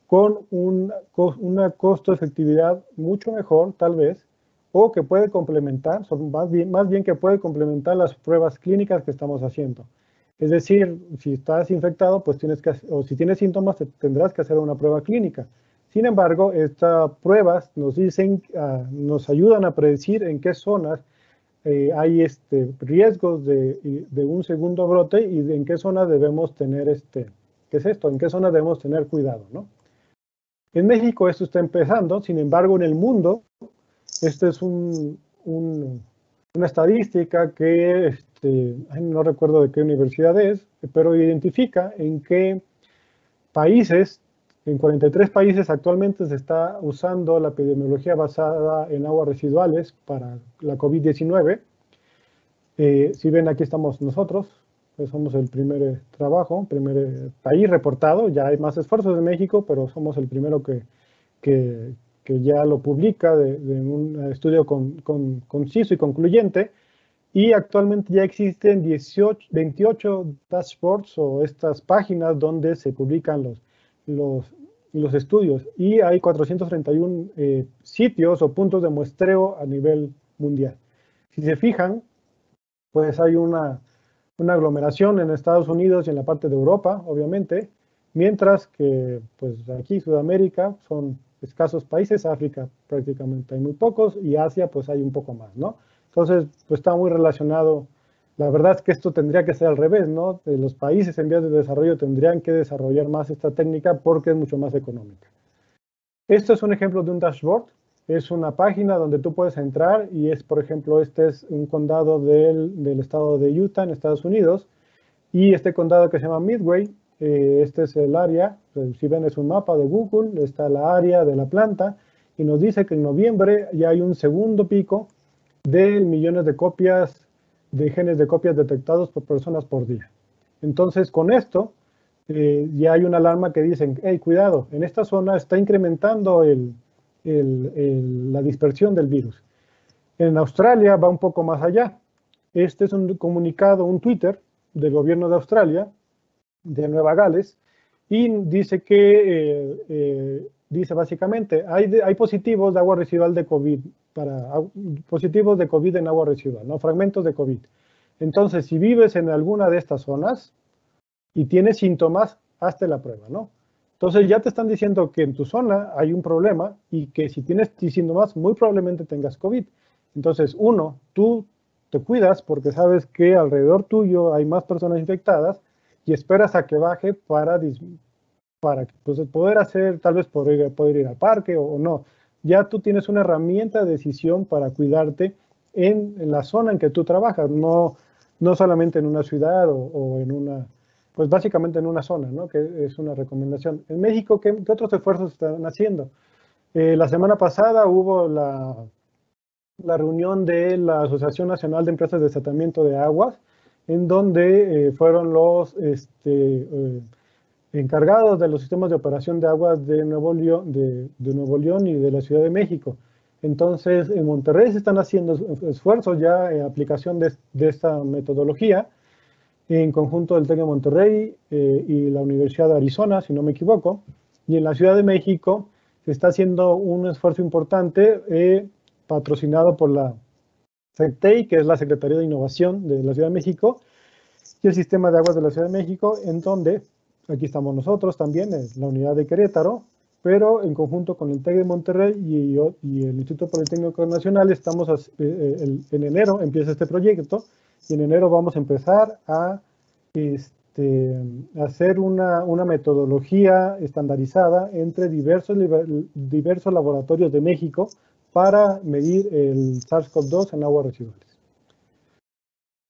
Speaker 3: con una costo-efectividad mucho mejor, tal vez, o que puede complementar, más bien que puede complementar las pruebas clínicas que estamos haciendo. Es decir, si estás infectado, pues o si tienes síntomas, tendrás que hacer una prueba clínica. Sin embargo, estas pruebas nos ayudan a predecir en qué zonas hay riesgos de un segundo brote y en qué zonas debemos tener ¿qué es esto? ¿En qué zonas debemos tener cuidado, ¿no? En México esto está empezando, sin embargo, en el mundo, esta es una estadística que no recuerdo de qué universidad es, pero identifica en qué países, en 43 países actualmente se está usando la epidemiología basada en aguas residuales para la COVID-19. Si ven, aquí estamos nosotros, pues somos el primer país reportado. Ya hay más esfuerzos en México, pero somos el primero que ya lo publica de un estudio conciso y concluyente. Y actualmente ya existen 28 dashboards o estas páginas donde se publican los estudios. Y hay 431 sitios o puntos de muestreo a nivel mundial. Si se fijan, pues hay una aglomeración en Estados Unidos y en la parte de Europa, obviamente, mientras que pues aquí Sudamérica son escasos países, África prácticamente hay muy pocos y Asia pues hay un poco más, ¿no? Entonces, pues está muy relacionado. La verdad es que esto tendría que ser al revés, ¿no? Los países en vías de desarrollo tendrían que desarrollar más esta técnica porque es mucho más económica. Esto es un ejemplo de un dashboard. Es una página donde tú puedes entrar y es, por ejemplo, este es un condado del estado de Utah en Estados Unidos y este condado que se llama Midway, este es el área, si ven es un mapa de Google, está la área de la planta y nos dice que en noviembre ya hay un segundo pico de millones de copias, de genes de copias detectados por personas por día. Entonces, con esto, ya hay una alarma que dice, hey, cuidado, en esta zona está incrementando la dispersión del virus. En Australia va un poco más allá. Este es un comunicado, un Twitter del gobierno de Australia, de Nueva Gales, y dice que, dice básicamente, hay positivos de agua residual de COVID, positivos de COVID en agua residual, ¿no? Fragmentos de COVID. Entonces, si vives en alguna de estas zonas y tienes síntomas, hazte la prueba, ¿no? Entonces ya te están diciendo que en tu zona hay un problema y que si tienes síntomas, muy probablemente tengas COVID. Entonces, uno, tú te cuidas porque sabes que alrededor tuyo hay más personas infectadas y esperas a que baje para pues, poder hacer, tal vez poder ir al parque o no. Ya tú tienes una herramienta de decisión para cuidarte en la zona en que tú trabajas, no solamente en una ciudad o en una, pues básicamente en una zona, ¿no? Que es una recomendación. En México, ¿qué otros esfuerzos están haciendo? La semana pasada hubo la reunión de la Asociación Nacional de Empresas de Tratamiento de Aguas, en donde fueron los encargados de los sistemas de operación de aguas de Nuevo León y de la Ciudad de México. Entonces, en Monterrey se están haciendo esfuerzos ya en aplicación de esta metodología, en conjunto del TEC de Monterrey y la Universidad de Arizona, si no me equivoco. Y en la Ciudad de México se está haciendo un esfuerzo importante patrocinado por la SECTEI, que es la Secretaría de Innovación de la Ciudad de México, y el Sistema de Aguas de la Ciudad de México, en donde, aquí estamos nosotros también, en la unidad de Querétaro, pero en conjunto con el TEC de Monterrey y el Instituto Politécnico Nacional, estamos en enero empieza este proyecto, y en enero vamos a empezar a hacer una metodología estandarizada entre diversos laboratorios de México para medir el SARS-CoV-2 en aguas residuales.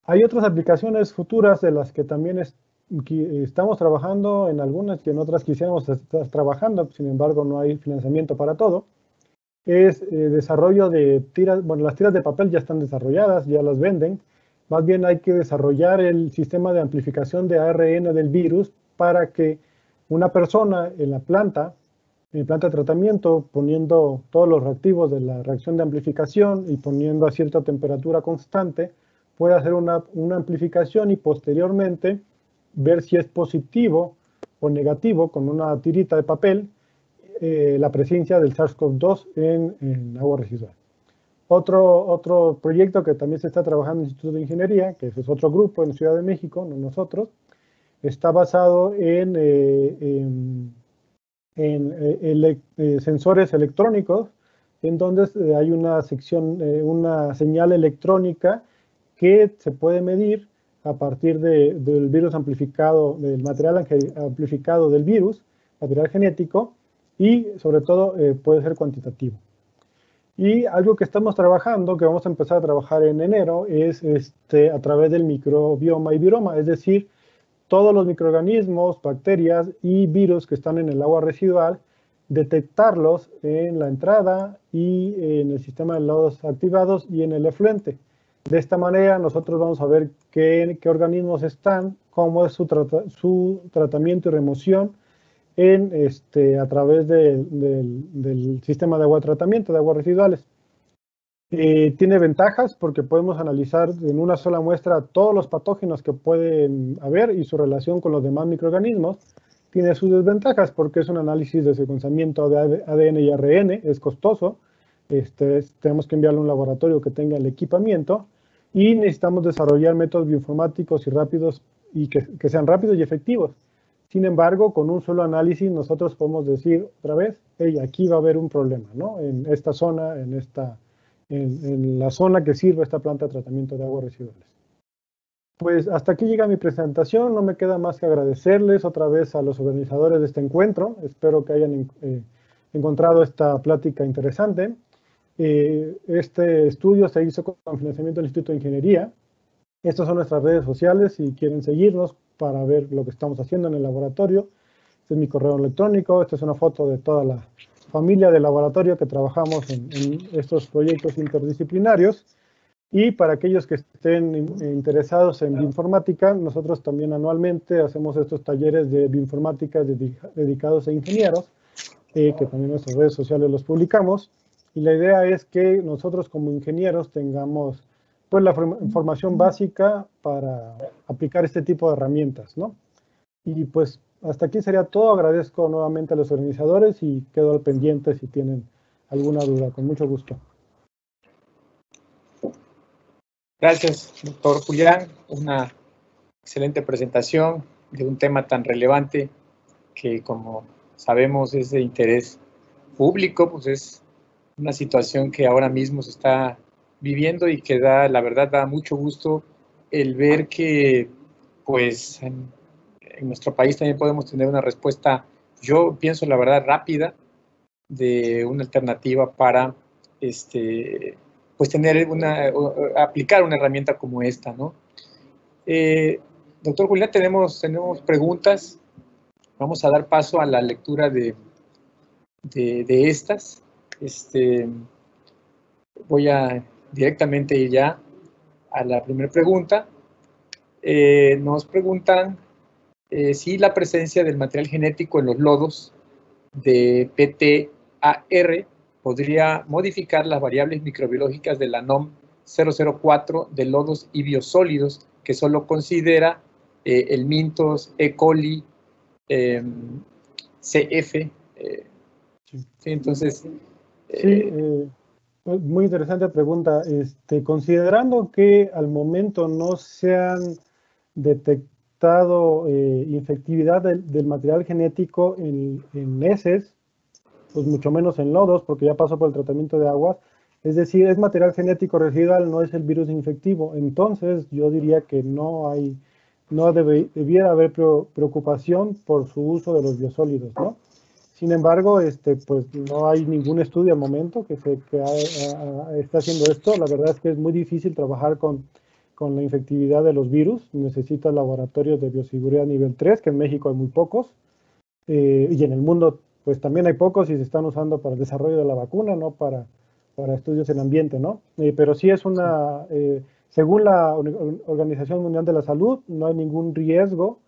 Speaker 3: Hay otras aplicaciones futuras de las que también estamos trabajando, en algunas y en otras quisiéramos estar trabajando, sin embargo no hay financiamiento para todo. Es desarrollo de tiras, bueno, las tiras de papel ya están desarrolladas, ya las venden. Más bien hay que desarrollar el sistema de amplificación de ARN del virus para que una persona en la planta de tratamiento, poniendo todos los reactivos de la reacción de amplificación y poniendo a cierta temperatura constante, pueda hacer una amplificación y posteriormente ver si es positivo o negativo con una tirita de papel la presencia del SARS-CoV-2 en agua residual. Otro proyecto que también se está trabajando en el Instituto de Ingeniería, que es otro grupo en Ciudad de México, no nosotros, está basado en sensores electrónicos, en donde hay una sección, una señal electrónica que se puede medir a partir del virus amplificado, del material amplificado del virus, material genético, y sobre todo puede ser cuantitativo. Y algo que estamos trabajando, que vamos a empezar a trabajar en enero, es a través del microbioma y viroma, es decir, todos los microorganismos, bacterias y virus que están en el agua residual, detectarlos en la entrada y en el sistema de lodos activados y en el efluente. De esta manera nosotros vamos a ver qué organismos están, cómo es su tratamiento y remoción a través del sistema de agua de tratamiento de aguas residuales. Tiene ventajas porque podemos analizar en una sola muestra todos los patógenos que pueden haber y su relación con los demás microorganismos. Tiene sus desventajas porque es un análisis de secuenciamiento de ADN y ARN, es costoso. Tenemos que enviarlo a un laboratorio que tenga el equipamiento y necesitamos desarrollar métodos bioinformáticos y rápidos y que sean rápidos y efectivos. Sin embargo, con un solo análisis nosotros podemos decir otra vez, hey, aquí va a haber un problema, ¿no? En esta zona, en la zona que sirve esta planta de tratamiento de aguas residuales. Pues hasta aquí llega mi presentación, no me queda más que agradecerles otra vez a los organizadores de este encuentro, espero que hayan encontrado esta plática interesante. Este estudio se hizo con financiamiento del Instituto de Ingeniería. Estas son nuestras redes sociales si quieren seguirnos para ver lo que estamos haciendo en el laboratorio. Este es mi correo electrónico, esta es una foto de toda la familia del laboratorio que trabajamos en estos proyectos interdisciplinarios. Y para aquellos que estén interesados en bioinformática, nosotros también anualmente hacemos estos talleres de bioinformática dedicados a ingenieros, que también en nuestras redes sociales los publicamos. Y la idea es que nosotros como ingenieros tengamos pues la formación básica para aplicar este tipo de herramientas, ¿no? Y pues hasta aquí sería todo. Agradezco nuevamente a los organizadores y quedo al pendiente si tienen alguna duda. Con mucho gusto.
Speaker 1: Gracias, doctor Julián. Una excelente presentación de un tema tan relevante que, como sabemos, es de interés público, pues es una situación que ahora mismo se está viviendo y que la verdad da mucho gusto el ver que pues en nuestro país también podemos tener una respuesta, yo pienso la verdad rápida, de una alternativa para pues tener aplicar una herramienta como esta, ¿no? Doctor Julián, tenemos preguntas. Vamos a dar paso a la lectura de estas. Voy a directamente ir ya a la primera pregunta. Nos preguntan si la presencia del material genético en los lodos de PTAR podría modificar las variables microbiológicas de la NOM 004 de lodos y biosólidos, que solo considera el Mintos, E. coli, CF. Sí, entonces...
Speaker 3: muy interesante pregunta. Considerando que al momento no se han detectado infectividad del material genético en heces, pues mucho menos en lodos, porque ya pasó por el tratamiento de aguas, es decir, es material genético residual, no es el virus infectivo. Entonces, yo diría que no debiera haber preocupación por su uso de los biosólidos, ¿no? Sin embargo, pues no hay ningún estudio al momento que está haciendo esto. La verdad es que es muy difícil trabajar con la infectividad de los virus. Necesita laboratorios de bioseguridad nivel 3, que en México hay muy pocos. Y en el mundo, pues también hay pocos y se están usando para el desarrollo de la vacuna, no para estudios en ambiente, ¿no? Pero sí es según la Organización Mundial de la Salud, no hay ningún riesgo,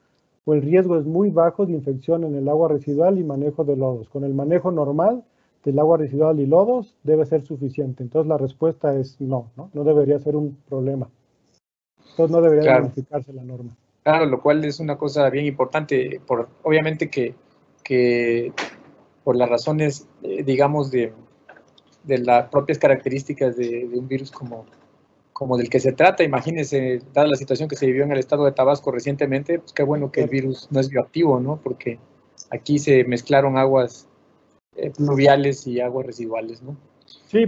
Speaker 3: o el riesgo es muy bajo de infección en el agua residual y manejo de lodos. Con el manejo normal del agua residual y lodos debe ser suficiente. Entonces la respuesta es no debería ser un problema. Entonces no debería modificarse la norma.
Speaker 1: Claro, lo cual es una cosa bien importante, obviamente que por las razones, digamos, de de las propias características de un virus como del que se trata. Imagínense, dada la situación que se vivió en el estado de Tabasco recientemente, pues qué bueno que el virus no es bioactivo, ¿no? Porque aquí se mezclaron aguas pluviales y aguas residuales, ¿no?
Speaker 3: Sí,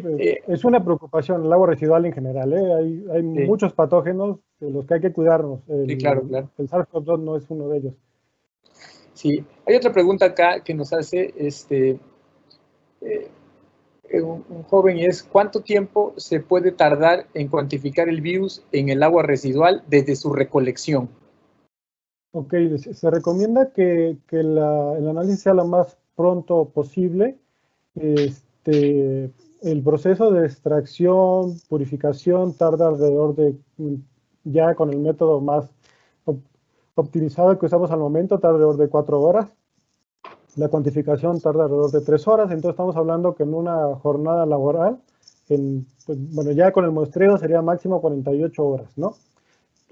Speaker 3: es una preocupación el agua residual en general, ¿eh? Hay
Speaker 1: sí.
Speaker 3: Muchos patógenos de los que hay que cuidarnos.
Speaker 1: Sí, claro, claro.
Speaker 3: El SARS-CoV-2 no es uno de ellos.
Speaker 1: Sí, hay otra pregunta acá que nos hace un joven, y es ¿cuánto tiempo se puede tardar en cuantificar el virus en el agua residual desde su recolección?
Speaker 3: Ok, se recomienda que el análisis sea lo más pronto posible. El proceso de extracción, purificación tarda alrededor de, ya con el método más optimizado que usamos al momento, tarda alrededor de 4 horas. La cuantificación tarda alrededor de 3 horas, entonces estamos hablando que en una jornada laboral, bueno, ya con el muestreo sería máximo 48 horas, ¿no?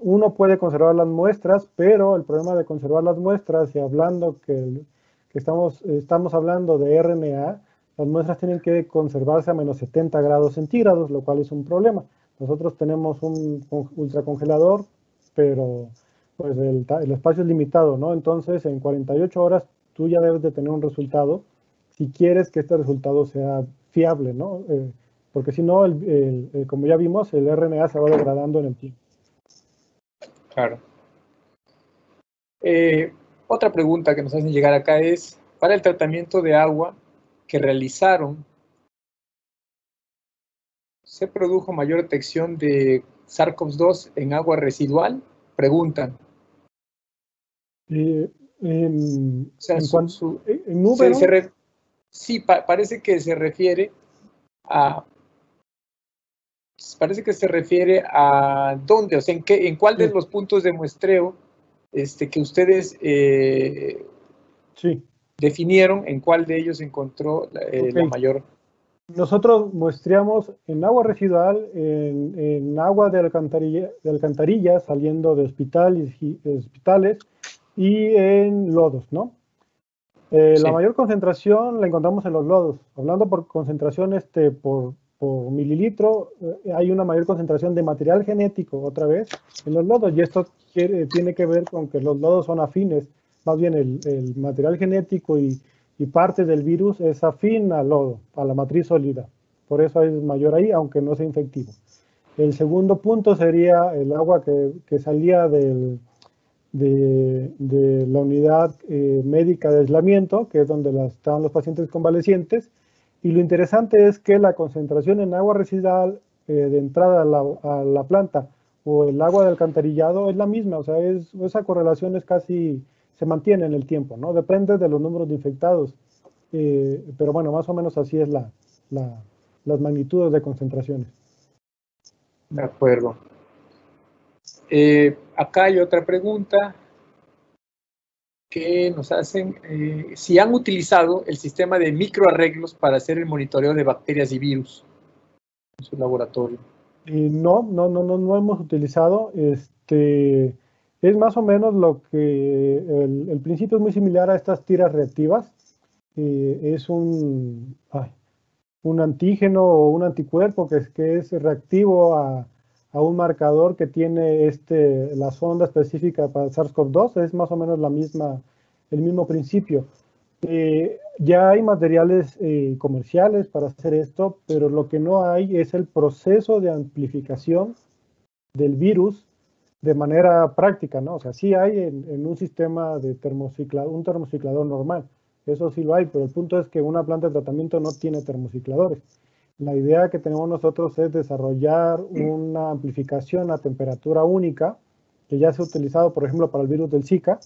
Speaker 3: Uno puede conservar las muestras, pero el problema de conservar las muestras, y hablando que estamos hablando de RNA, las muestras tienen que conservarse a menos 70 grados centígrados, lo cual es un problema. Nosotros tenemos un ultracongelador, pero pues el espacio es limitado, ¿no? Entonces, en 48 horas tú ya debes de tener un resultado, si quieres que este resultado sea fiable, ¿no? Porque si no, como ya vimos, el RNA se va degradando en el tiempo.
Speaker 1: Claro. Otra pregunta que nos hacen llegar acá es, para el tratamiento de agua que realizaron, ¿se produjo mayor detección de SARS-CoV-2 en agua residual? Preguntan.
Speaker 3: En
Speaker 1: número, sí, parece que se refiere a... Parece que se refiere a dónde, o sea, en cuál de los puntos de muestreo que ustedes definieron, en cuál de ellos encontró la mayor.
Speaker 3: Nosotros muestreamos en agua residual, en agua de alcantarilla saliendo de hospitales y en lodos, ¿no? Sí. La mayor concentración la encontramos en los lodos. Hablando por concentración por mililitro, hay una mayor concentración de material genético, otra vez, en los lodos. Y esto tiene que ver con que los lodos son afines. Más bien el material genético y parte del virus es afín al lodo, a la matriz sólida. Por eso es mayor ahí, aunque no sea infectivo. El segundo punto sería el agua que salía de la unidad médica de aislamiento, que es donde estaban los pacientes convalecientes. Y lo interesante es que la concentración en agua residual de entrada a la planta o el agua de alcantarillado es la misma. O sea, esa correlación se mantiene en el tiempo, ¿no? Depende de los números de infectados. Pero bueno, más o menos así es las magnitudes de concentraciones.
Speaker 1: De acuerdo. Acá hay otra pregunta que nos hacen, si han utilizado el sistema de microarreglos para hacer el monitoreo de bacterias y virus en su laboratorio.
Speaker 3: No hemos utilizado. Es más o menos lo que el principio es muy similar a estas tiras reactivas. Es un antígeno o un anticuerpo que es reactivo a un marcador que tiene la sonda específica para el SARS-CoV-2. Es más o menos el mismo principio. Ya hay materiales comerciales para hacer esto, pero lo que no hay es el proceso de amplificación del virus de manera práctica, ¿no? O sea, sí hay en un sistema de un termociclador normal, eso sí lo hay, pero el punto es que una planta de tratamiento no tiene termocicladores. La idea que tenemos nosotros es desarrollar una amplificación a temperatura única, que ya se ha utilizado, por ejemplo, para el virus del Zika,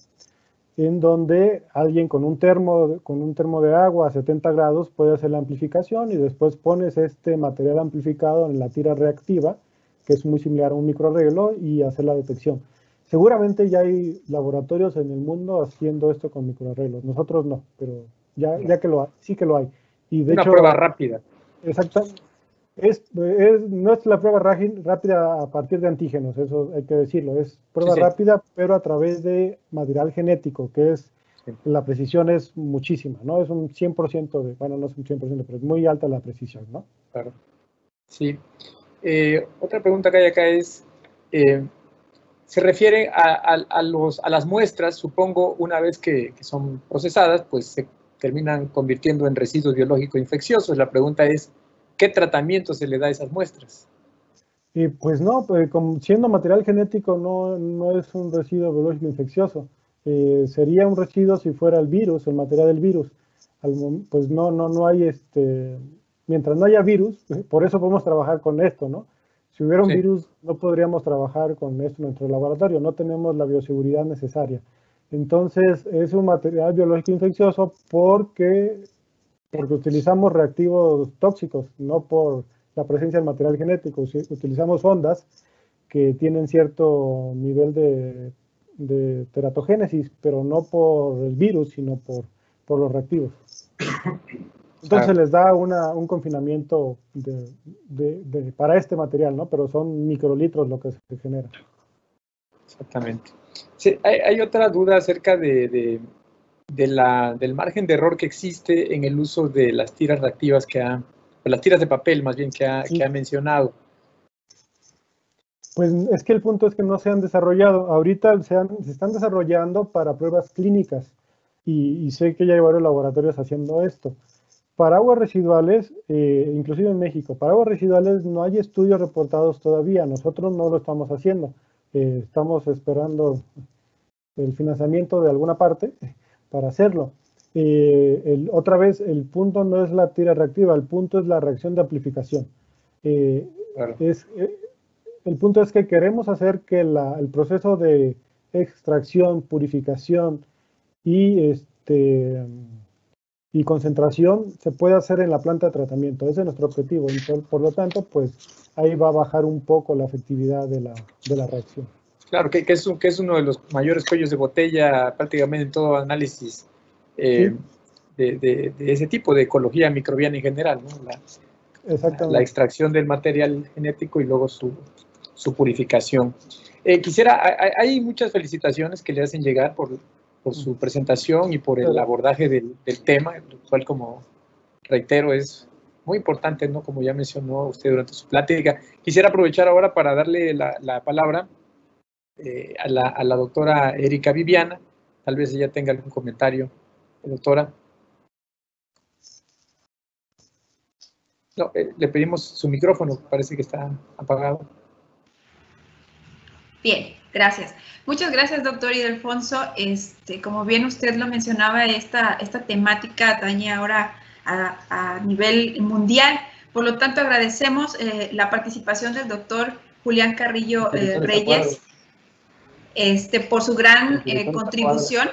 Speaker 3: en donde alguien con un termo de agua a 70 grados puede hacer la amplificación y después pones este material amplificado en la tira reactiva, que es muy similar a un microarreglo, y hacer la detección. Seguramente ya hay laboratorios en el mundo haciendo esto con microarreglos. Nosotros no, pero ya que sí que lo hay. Y de
Speaker 1: una
Speaker 3: hecho,
Speaker 1: prueba rápida.
Speaker 3: Exacto. No es la prueba rápida a partir de antígenos, eso hay que decirlo. Es prueba rápida, pero a través de material genético, que la precisión es muchísima, ¿no? Es un 100% bueno, no es un 100%, pero es muy alta la precisión, ¿no?
Speaker 1: Claro. Sí. Otra pregunta que hay acá es, se refiere a las muestras, supongo, una vez que son procesadas, pues se terminan convirtiendo en residuos biológicos infecciosos. La pregunta es, ¿qué tratamiento se le da a esas muestras?
Speaker 3: Y pues no, pues, siendo material genético no es un residuo biológico infeccioso. Sería un residuo si fuera el virus, el material del virus. Pues no hay mientras no haya virus, por eso podemos trabajar con esto, ¿no? Si hubiera un
Speaker 1: Sí.
Speaker 3: virus, no podríamos trabajar con esto en nuestro laboratorio, no tenemos la bioseguridad necesaria. Entonces, es un material biológico infeccioso porque utilizamos reactivos tóxicos, no por la presencia del material genético. Utilizamos ondas que tienen cierto nivel de teratogénesis, pero no por el virus, sino por los reactivos. Entonces les da un confinamiento para este material, ¿no? Pero son microlitros lo que se genera.
Speaker 1: Exactamente. Sí, hay otra duda acerca del margen de error que existe en el uso de las tiras reactivas las tiras de papel más bien que ha mencionado.
Speaker 3: Pues es que el punto es que no se han desarrollado. Ahorita se están desarrollando para pruebas clínicas y sé que ya hay varios laboratorios haciendo esto. Para aguas residuales, inclusive en México, para aguas residuales no hay estudios reportados todavía. Nosotros no lo estamos haciendo. Estamos esperando el financiamiento de alguna parte para hacerlo. Otra vez, el punto no es la tira reactiva, el punto es la reacción de amplificación.
Speaker 1: Claro.
Speaker 3: El punto es que queremos hacer que el proceso de extracción, purificación y concentración se pueda hacer en la planta de tratamiento. Ese es nuestro objetivo. Y por lo tanto, pues ahí va a bajar un poco la efectividad de la reacción.
Speaker 1: Claro, que es uno de los mayores cuellos de botella prácticamente en todo análisis
Speaker 3: ¿Sí?
Speaker 1: de ese tipo de ecología microbiana en general, ¿no? La extracción del material genético y luego su purificación. Hay muchas felicitaciones que le hacen llegar por su presentación y por el abordaje del tema, el cual, como reitero, es muy importante, ¿no? Como ya mencionó usted durante su plática. Quisiera aprovechar ahora para darle la palabra a la doctora Erika Viviana. Tal vez ella tenga algún comentario. Doctora. No, le pedimos su micrófono, parece que está apagado.
Speaker 2: Bien, gracias. Muchas gracias, doctor Ildefonso. Como bien usted lo mencionaba, esta temática atañe ahora a nivel mundial. Por lo tanto, agradecemos la participación del doctor Julián Carrillo Reyes por su gran contribución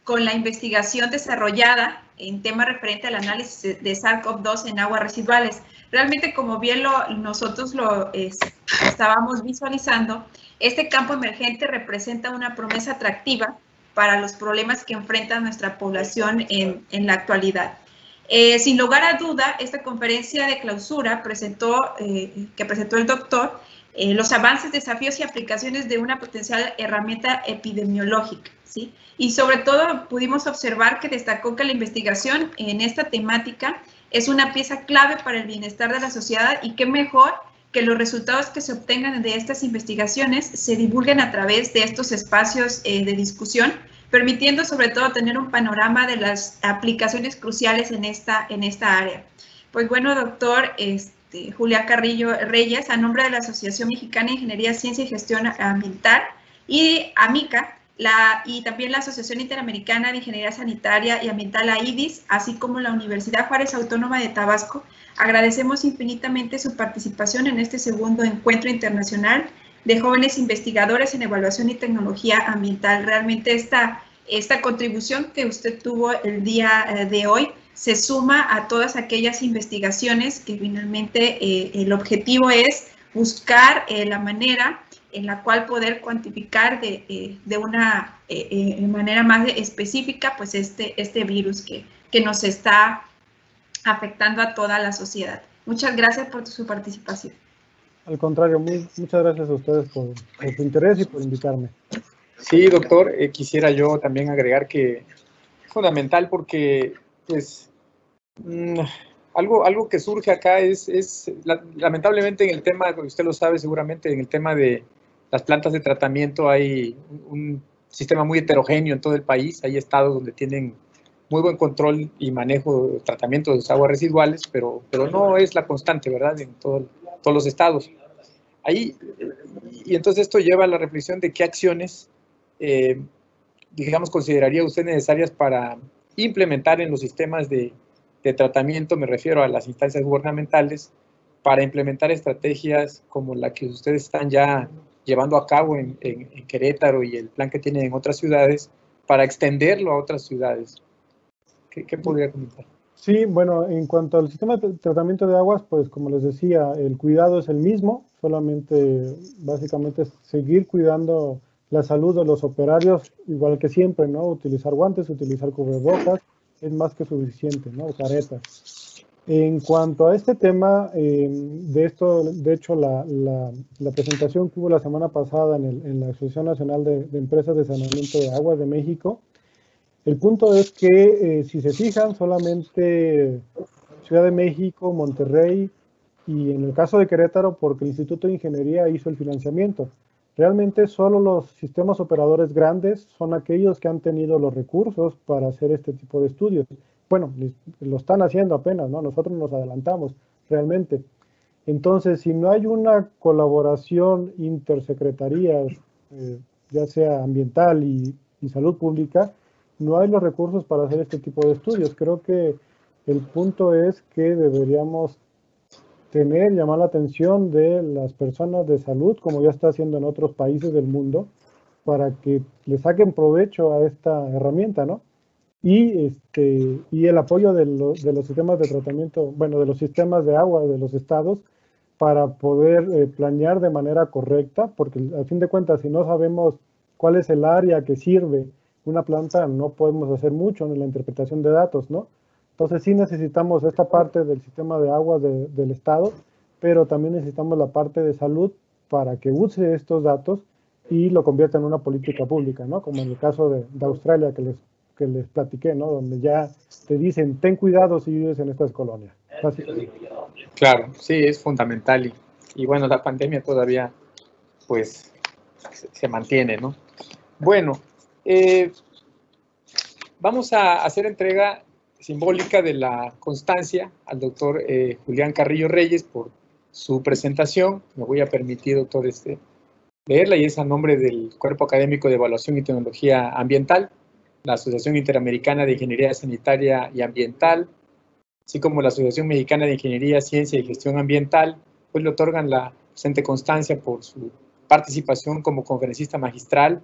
Speaker 2: con la investigación desarrollada en tema referente al análisis de SARS-CoV-2 en aguas residuales. Realmente, como bien nosotros lo estábamos visualizando, este campo emergente representa una promesa atractiva para los problemas que enfrenta nuestra población en la actualidad. Sin lugar a duda, esta conferencia de clausura que presentó el doctor, los avances, desafíos y aplicaciones de una potencial herramienta epidemiológica, ¿sí? Y sobre todo pudimos observar que destacó que la investigación en esta temática es una pieza clave para el bienestar de la sociedad y qué mejor que los resultados que se obtengan de estas investigaciones se divulguen a través de estos espacios de discusión, permitiendo sobre todo tener un panorama de las aplicaciones cruciales en esta área. Pues bueno, doctor Julián Carrillo Reyes, a nombre de la Asociación Mexicana de Ingeniería, Ciencia y Gestión Ambiental y AMICA, y también la Asociación Interamericana de Ingeniería Sanitaria y Ambiental, AIDIS, así como la Universidad Juárez Autónoma de Tabasco, agradecemos infinitamente su participación en este segundo encuentro internacional de jóvenes investigadores en evaluación y tecnología ambiental. Realmente esta contribución que usted tuvo el día de hoy se suma a todas aquellas investigaciones que finalmente el objetivo es buscar la manera en la cual poder cuantificar de una manera más específica pues este virus que nos está afectando a toda la sociedad. Muchas gracias por su participación.
Speaker 3: Al contrario, muchas gracias a ustedes por su interés y por invitarme.
Speaker 1: Sí, doctor, quisiera yo también agregar que es fundamental porque pues algo que surge acá lamentablemente en el tema, usted lo sabe seguramente, en el tema de las plantas de tratamiento hay un sistema muy heterogéneo en todo el país. Hay estados donde tienen muy buen control y manejo de tratamiento de aguas residuales, pero no es la constante, ¿verdad?, en todos los estados. Y entonces esto lleva a la reflexión de qué acciones, digamos, consideraría usted necesarias para implementar en los sistemas de tratamiento, me refiero a las instancias gubernamentales, para implementar estrategias como la que ustedes están ya llevando a cabo en Querétaro y el plan que tienen en otras ciudades, para extenderlo a otras ciudades. ¿Qué podría comentar?
Speaker 3: Sí, bueno, en cuanto al sistema de tratamiento de aguas, pues como les decía, el cuidado es el mismo, solamente básicamente es seguir cuidando la salud de los operarios, igual que siempre, ¿no? Utilizar guantes, utilizar cubrebocas, es más que suficiente, ¿no? Caretas. En cuanto a este tema, de hecho, la presentación que hubo la semana pasada en la Asociación Nacional de Empresas de Saneamiento de Aguas de México, el punto es que, si se fijan, solamente Ciudad de México, Monterrey y en el caso de Querétaro, porque el Instituto de Ingeniería hizo el financiamiento. Realmente solo los sistemas operadores grandes son aquellos que han tenido los recursos para hacer este tipo de estudios. Bueno, lo están haciendo apenas, ¿no? Nosotros nos adelantamos realmente. Entonces, si no hay una colaboración intersecretarías, ya sea ambiental y salud pública, no hay los recursos para hacer este tipo de estudios. Creo que el punto es que deberíamos llamar la atención de las personas de salud, como ya está haciendo en otros países del mundo, para que le saquen provecho a esta herramienta, ¿no? Y el apoyo de los sistemas de tratamiento, bueno, de los sistemas de agua de los estados, para poder planear de manera correcta, porque al fin de cuentas, si no sabemos cuál es el área que sirve una planta, no podemos hacer mucho en la interpretación de datos, ¿no? Entonces sí necesitamos esta parte del sistema de agua del estado, pero también necesitamos la parte de salud para que use estos datos y lo convierta en una política pública, ¿no? Como en el caso de Australia que les platiqué, ¿no? Donde ya te dicen, ten cuidado si vives en estas colonias.
Speaker 1: Claro, sí, es fundamental. Y bueno, la pandemia todavía, pues, se mantiene, ¿no? Bueno, vamos a hacer entrega simbólica de la constancia al doctor Julián Carrillo Reyes por su presentación. Me voy a permitir, doctor, leerla, y es a nombre del Cuerpo Académico de Evaluación y Tecnología Ambiental, la Asociación Interamericana de Ingeniería Sanitaria y Ambiental, así como la Asociación Mexicana de Ingeniería, Ciencia y Gestión Ambiental, pues le otorgan la presente constancia por su participación como conferencista magistral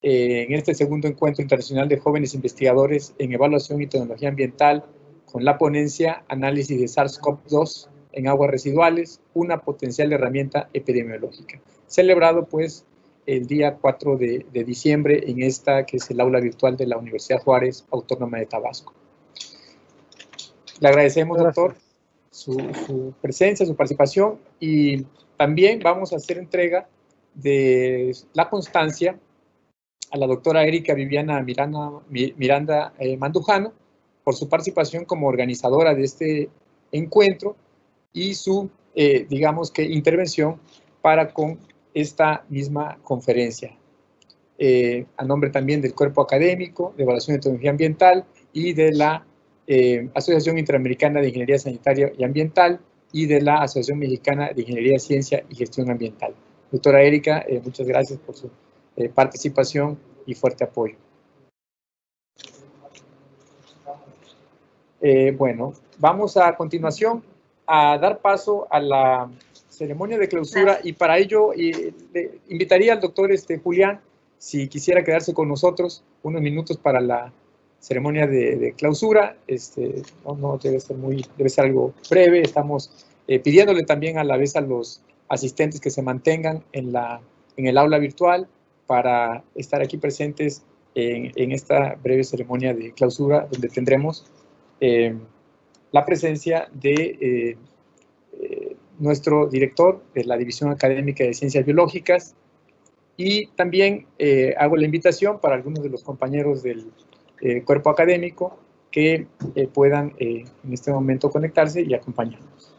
Speaker 1: en este segundo encuentro internacional de jóvenes investigadores en evaluación y tecnología ambiental, con la ponencia Análisis de SARS-CoV-2 en aguas residuales, una potencial herramienta epidemiológica, celebrado pues el día 4 de diciembre en esta que es el aula virtual de la Universidad Juárez Autónoma de Tabasco. Le agradecemos, doctor, su presencia, su participación, y también vamos a hacer entrega de la constancia a la doctora Erika Viviana Miranda Mandujano por su participación como organizadora de este encuentro y su, digamos que, intervención para con esta misma conferencia. A nombre también del Cuerpo Académico de Evaluación de Tecnología Ambiental y de la Asociación Interamericana de Ingeniería Sanitaria y Ambiental y de la Asociación Mexicana de Ingeniería, Ciencia y Gestión Ambiental. Doctora Erika, muchas gracias por su participación y fuerte apoyo. Bueno, vamos a continuación a dar paso a la ceremonia de clausura, y para ello le invitaría al doctor Julián, si quisiera quedarse con nosotros unos minutos para la ceremonia de clausura. No debe ser debe ser algo breve. Estamos pidiéndole también a la vez a los asistentes que se mantengan en el aula virtual para estar aquí presentes en esta breve ceremonia de clausura, donde tendremos la presencia de nuestro director de la División Académica de Ciencias Biológicas, y también hago la invitación para algunos de los compañeros del cuerpo académico que puedan en este momento conectarse y acompañarnos.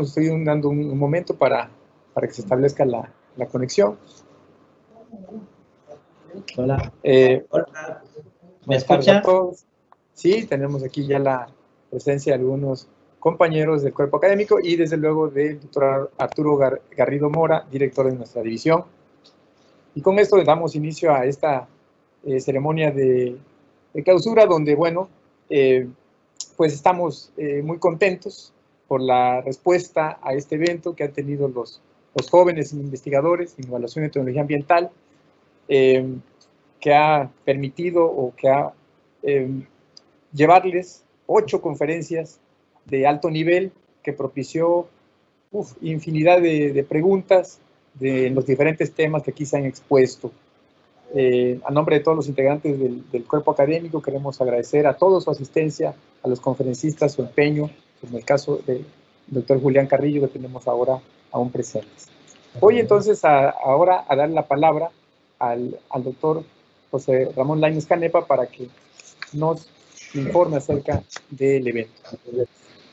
Speaker 1: Estoy dando un momento para que se establezca la conexión.
Speaker 4: Hola.
Speaker 1: Hola.
Speaker 4: ¿Me escucha?
Speaker 1: A todos. Sí, tenemos aquí ya la presencia de algunos compañeros del cuerpo académico y desde luego del doctor Arturo Garrido Mora, director de nuestra división. Y con esto le damos inicio a esta ceremonia de clausura donde, bueno, pues estamos muy contentos por la respuesta a este evento que han tenido los jóvenes investigadores en evaluación de tecnología ambiental, que ha permitido o que ha llevarles 8 conferencias de alto nivel que propició infinidad de preguntas de los diferentes temas que aquí se han expuesto. A nombre de todos los integrantes del cuerpo académico queremos agradecer a toda su asistencia, a los conferencistas su empeño, en el caso del doctor Julián Carrillo que tenemos ahora aún presentes. Voy entonces ahora a dar la palabra al doctor José Ramón Lainez Canepa para que nos informe acerca del evento.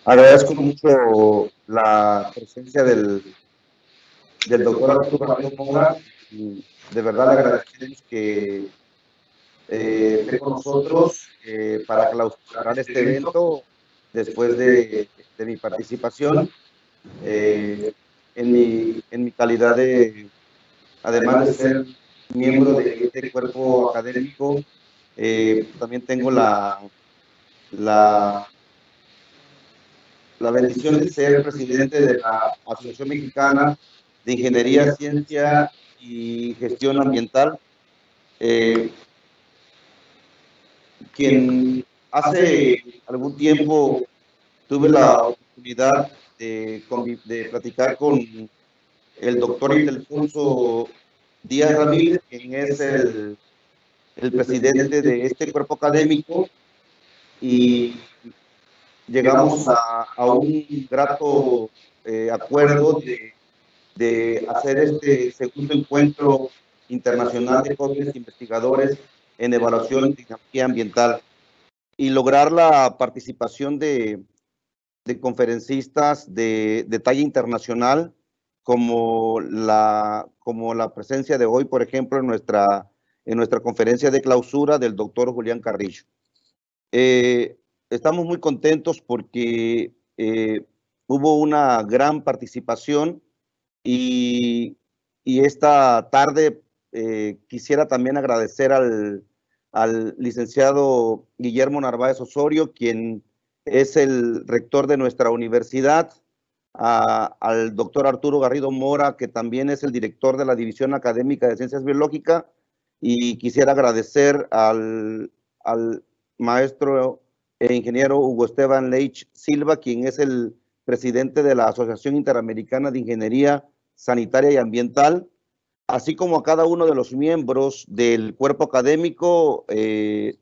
Speaker 5: Agradezco mucho la presencia del doctor Arturo Garrido Mora. De verdad le agradecemos que esté con nosotros para clausurar este evento después de mi participación. En mi calidad de, además de ser miembro de este cuerpo académico, también tengo la bendición de ser presidente de la Asociación Mexicana de Ingeniería, Ciencia y Gestión Ambiental, quien hace algún tiempo tuve la oportunidad de platicar con el doctor Ildefonso Díaz Ramírez, quien es el presidente de este cuerpo académico, y llegamos a un grato acuerdo de hacer este segundo encuentro internacional de jóvenes investigadores en evaluación de tecnología ambiental y lograr la participación de conferencistas de talla internacional como la presencia de hoy, por ejemplo, en nuestra conferencia de clausura del doctor Julián Carrillo. Estamos muy contentos porque hubo una gran participación y esta tarde quisiera también agradecer al licenciado Guillermo Narváez Osorio, quien es el rector de nuestra universidad, al doctor Arturo Garrido Mora, que también es el director de la División Académica de Ciencias Biológicas, y quisiera agradecer al maestro e ingeniero Hugo Esteban Leitch Silva, quien es el presidente de la Asociación Interamericana de Ingeniería Sanitaria y Ambiental, así como a cada uno de los miembros del cuerpo académico de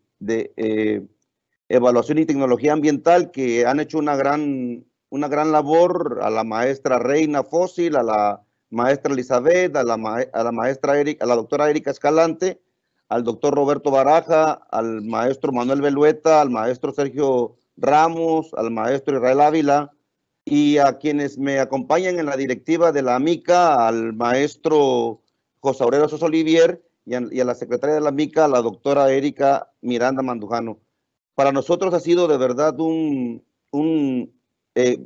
Speaker 5: evaluación y tecnología ambiental, que han hecho una gran labor, a la maestra Reina Fósil, a la maestra Elizabeth, a la maestra Erika, a la doctora Erika Escalante, al doctor Roberto Baraja, al maestro Manuel Belueta, al maestro Sergio Ramos, al maestro Israel Ávila, y a quienes me acompañan en la directiva de la AMICA, al maestro José Aurelio Sosa Olivier, y a la secretaria de la AMICA, la doctora Erika Miranda Mandujano. Para nosotros ha sido de verdad un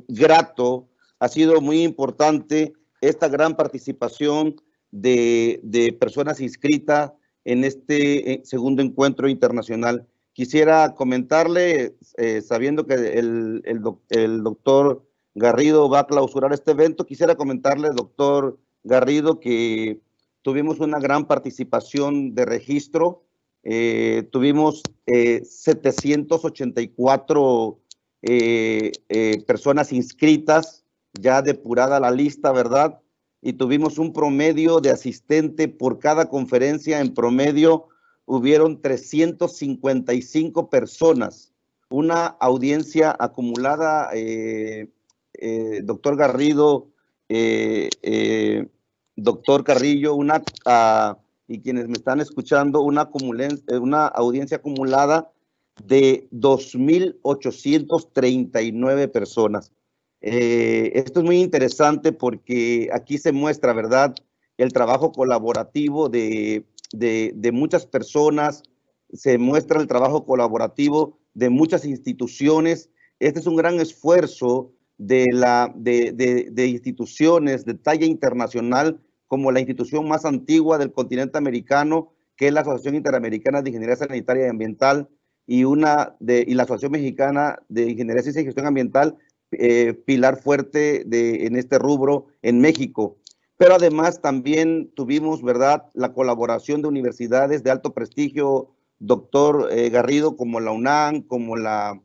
Speaker 5: grato, ha sido muy importante esta gran participación de personas inscritas en este segundo encuentro internacional. Quisiera comentarle, sabiendo que el doctor Garrido va a clausurar este evento, quisiera comentarle, doctor Garrido, que tuvimos una gran participación de registro. Tuvimos 784 personas inscritas, ya depurada la lista, ¿verdad? Y tuvimos un promedio de asistente por cada conferencia. En promedio hubieron 355 personas, una audiencia acumulada, doctor Garrido, doctor Carrillo, y quienes me están escuchando, una audiencia acumulada de 2,839 personas. Esto es muy interesante porque aquí se muestra, ¿verdad?, el trabajo colaborativo de muchas personas, se muestra el trabajo colaborativo de muchas instituciones. Este es un gran esfuerzo de instituciones de talla internacional, como la institución más antigua del continente americano, que es la Asociación Interamericana de Ingeniería Sanitaria y Ambiental, y la Asociación Mexicana de Ingeniería, Ciencia y Gestión Ambiental, pilar fuerte en este rubro en México. Pero además también tuvimos, ¿verdad?, la colaboración de universidades de alto prestigio, doctor Garrido, como la UNAM, como la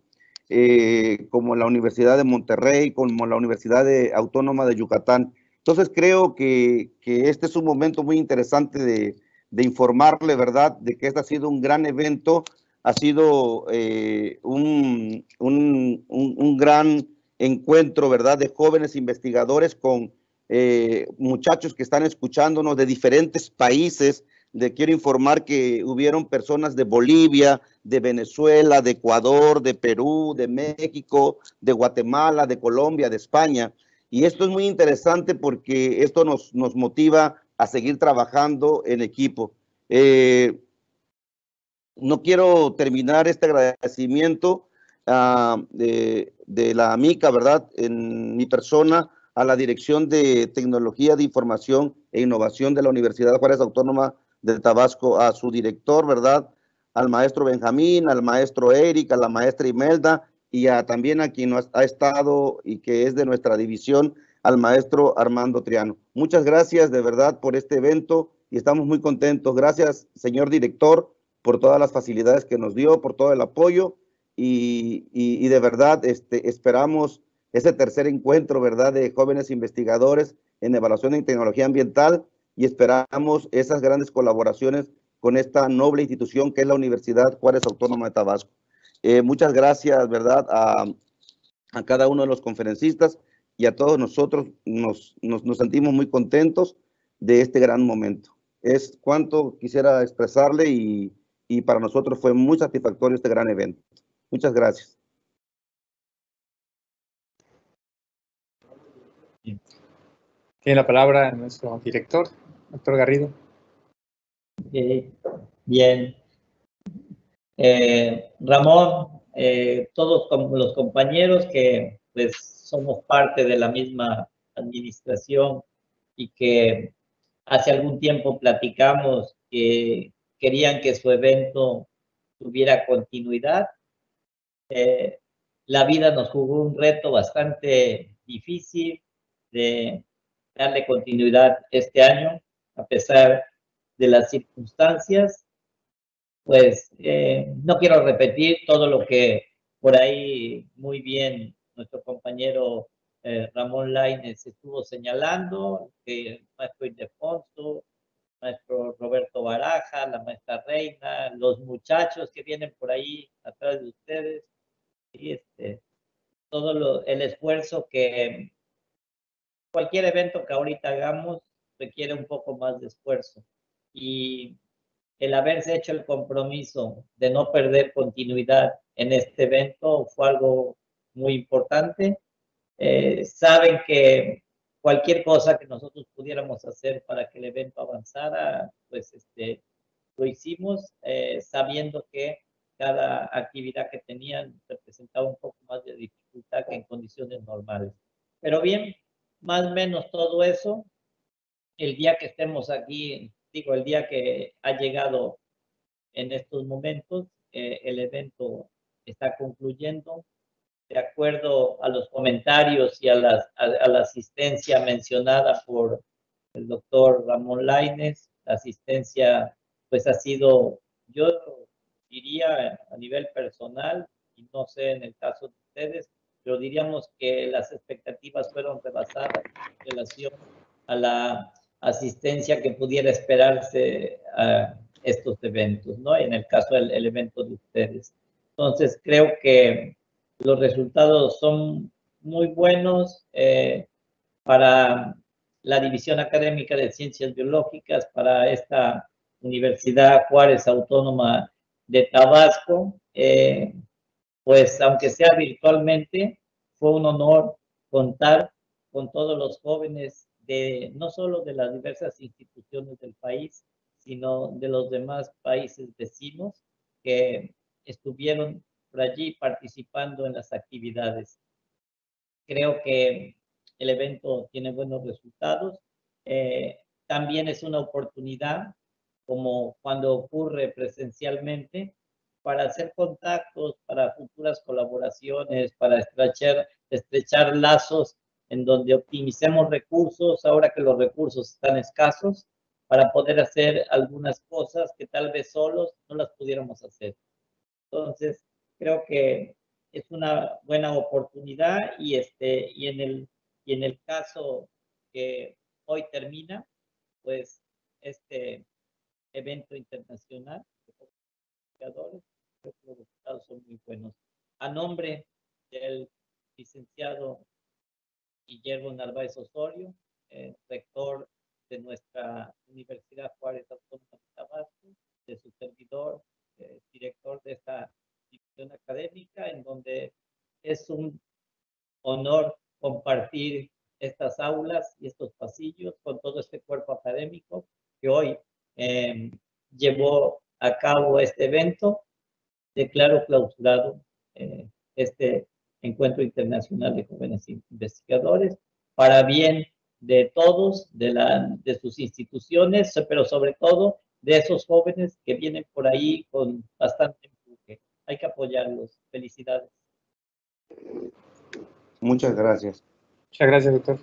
Speaker 5: Universidad de Monterrey, como la Universidad Autónoma de Yucatán. Entonces creo que este es un momento muy interesante de informarle, ¿verdad?, de que este ha sido un gran evento, ha sido un gran encuentro, ¿verdad?, de jóvenes investigadores con muchachos que están escuchándonos de diferentes países. Quiero informar que hubieron personas de Bolivia, de Venezuela, de Ecuador, de Perú, de México, de Guatemala, de Colombia, de España. Y esto es muy interesante porque esto nos motiva a seguir trabajando en equipo. No quiero terminar este agradecimiento de la AMICA, ¿verdad?, en mi persona, a la Dirección de Tecnología de Información e Innovación de la Universidad Juárez Autónoma de Tabasco, a su director, ¿verdad?, al maestro Benjamín, al maestro Eric, a la maestra Imelda, y también a quien ha estado y que es de nuestra división, al maestro Armando Triano. Muchas gracias de verdad por este evento y estamos muy contentos. Gracias, señor director, por todas las facilidades que nos dio, por todo el apoyo, y de verdad esperamos ese tercer encuentro, ¿verdad?, de jóvenes investigadores en evaluación en tecnología ambiental, y esperamos esas grandes colaboraciones con esta noble institución que es la Universidad Juárez Autónoma de Tabasco. Muchas gracias, ¿verdad?, a cada uno de los conferencistas, y a todos nosotros nos sentimos muy contentos de este gran momento. Es cuanto quisiera expresarle, y para nosotros fue muy satisfactorio este gran evento. Muchas gracias.
Speaker 1: Tiene la palabra nuestro director, doctor Garrido.
Speaker 4: Bien. Ramón, todos los compañeros que pues somos parte de la misma administración y que hace algún tiempo platicamos que querían que su evento tuviera continuidad. La vida nos jugó un reto bastante difícil de darle continuidad este año, a pesar de las circunstancias. Pues no quiero repetir todo lo que por ahí muy bien nuestro compañero Ramón Lainez estuvo señalando, que el maestro Ildefonso, maestro Roberto Baraja, la maestra Reina, los muchachos que vienen por ahí atrás de ustedes, y todo el esfuerzo que cualquier evento que ahorita hagamos requiere un poco más de esfuerzo, y el haberse hecho el compromiso de no perder continuidad en este evento fue algo muy importante. Saben que cualquier cosa que nosotros pudiéramos hacer para que el evento avanzara, pues lo hicimos, sabiendo que cada actividad que tenían representaba un poco más de dificultad que en condiciones normales. Pero bien, más o menos todo eso, el día que estemos aquí, digo, el día que ha llegado en estos momentos, el evento está concluyendo. De acuerdo a los comentarios y a la asistencia mencionada por el doctor Ramón Lainez, la asistencia pues ha sido, yo diría a nivel personal, y no sé en el caso de ustedes, pero diríamos que las expectativas fueron rebasadas en relación a la asistencia que pudiera esperarse a estos eventos, ¿no? En el caso del evento de ustedes. Entonces, creo que los resultados son muy buenos para la División Académica de Ciencias Biológicas para esta Universidad Juárez Autónoma de Tabasco. Pues aunque sea virtualmente, fue un honor contar con todos los jóvenes no solo de las diversas instituciones del país, sino de los demás países vecinos que estuvieron por allí participando en las actividades. Creo que el evento tiene buenos resultados. También es una oportunidad, como cuando ocurre presencialmente, para hacer contactos, para futuras colaboraciones, para estrechar lazos en donde optimicemos recursos, ahora que los recursos están escasos, para poder hacer algunas cosas que tal vez solos no las pudiéramos hacer. Entonces, creo que es una buena oportunidad y en el caso que hoy termina, pues este evento internacional de investigadores, creo que los resultados son muy buenos. A nombre del licenciado Guillermo Narváez Osorio, rector de nuestra Universidad Juárez Autónoma de Tabasco, de su servidor, director de esta institución académica, en donde es un honor compartir estas aulas y estos pasillos con todo este cuerpo académico que hoy llevó a cabo este evento. Declaro clausurado este Encuentro Internacional de Jóvenes Investigadores para bien de todos, de sus instituciones, pero sobre todo de esos jóvenes que vienen por ahí con bastante empuje. Hay que apoyarlos. Felicidades.
Speaker 5: Muchas gracias.
Speaker 1: Muchas gracias, doctor.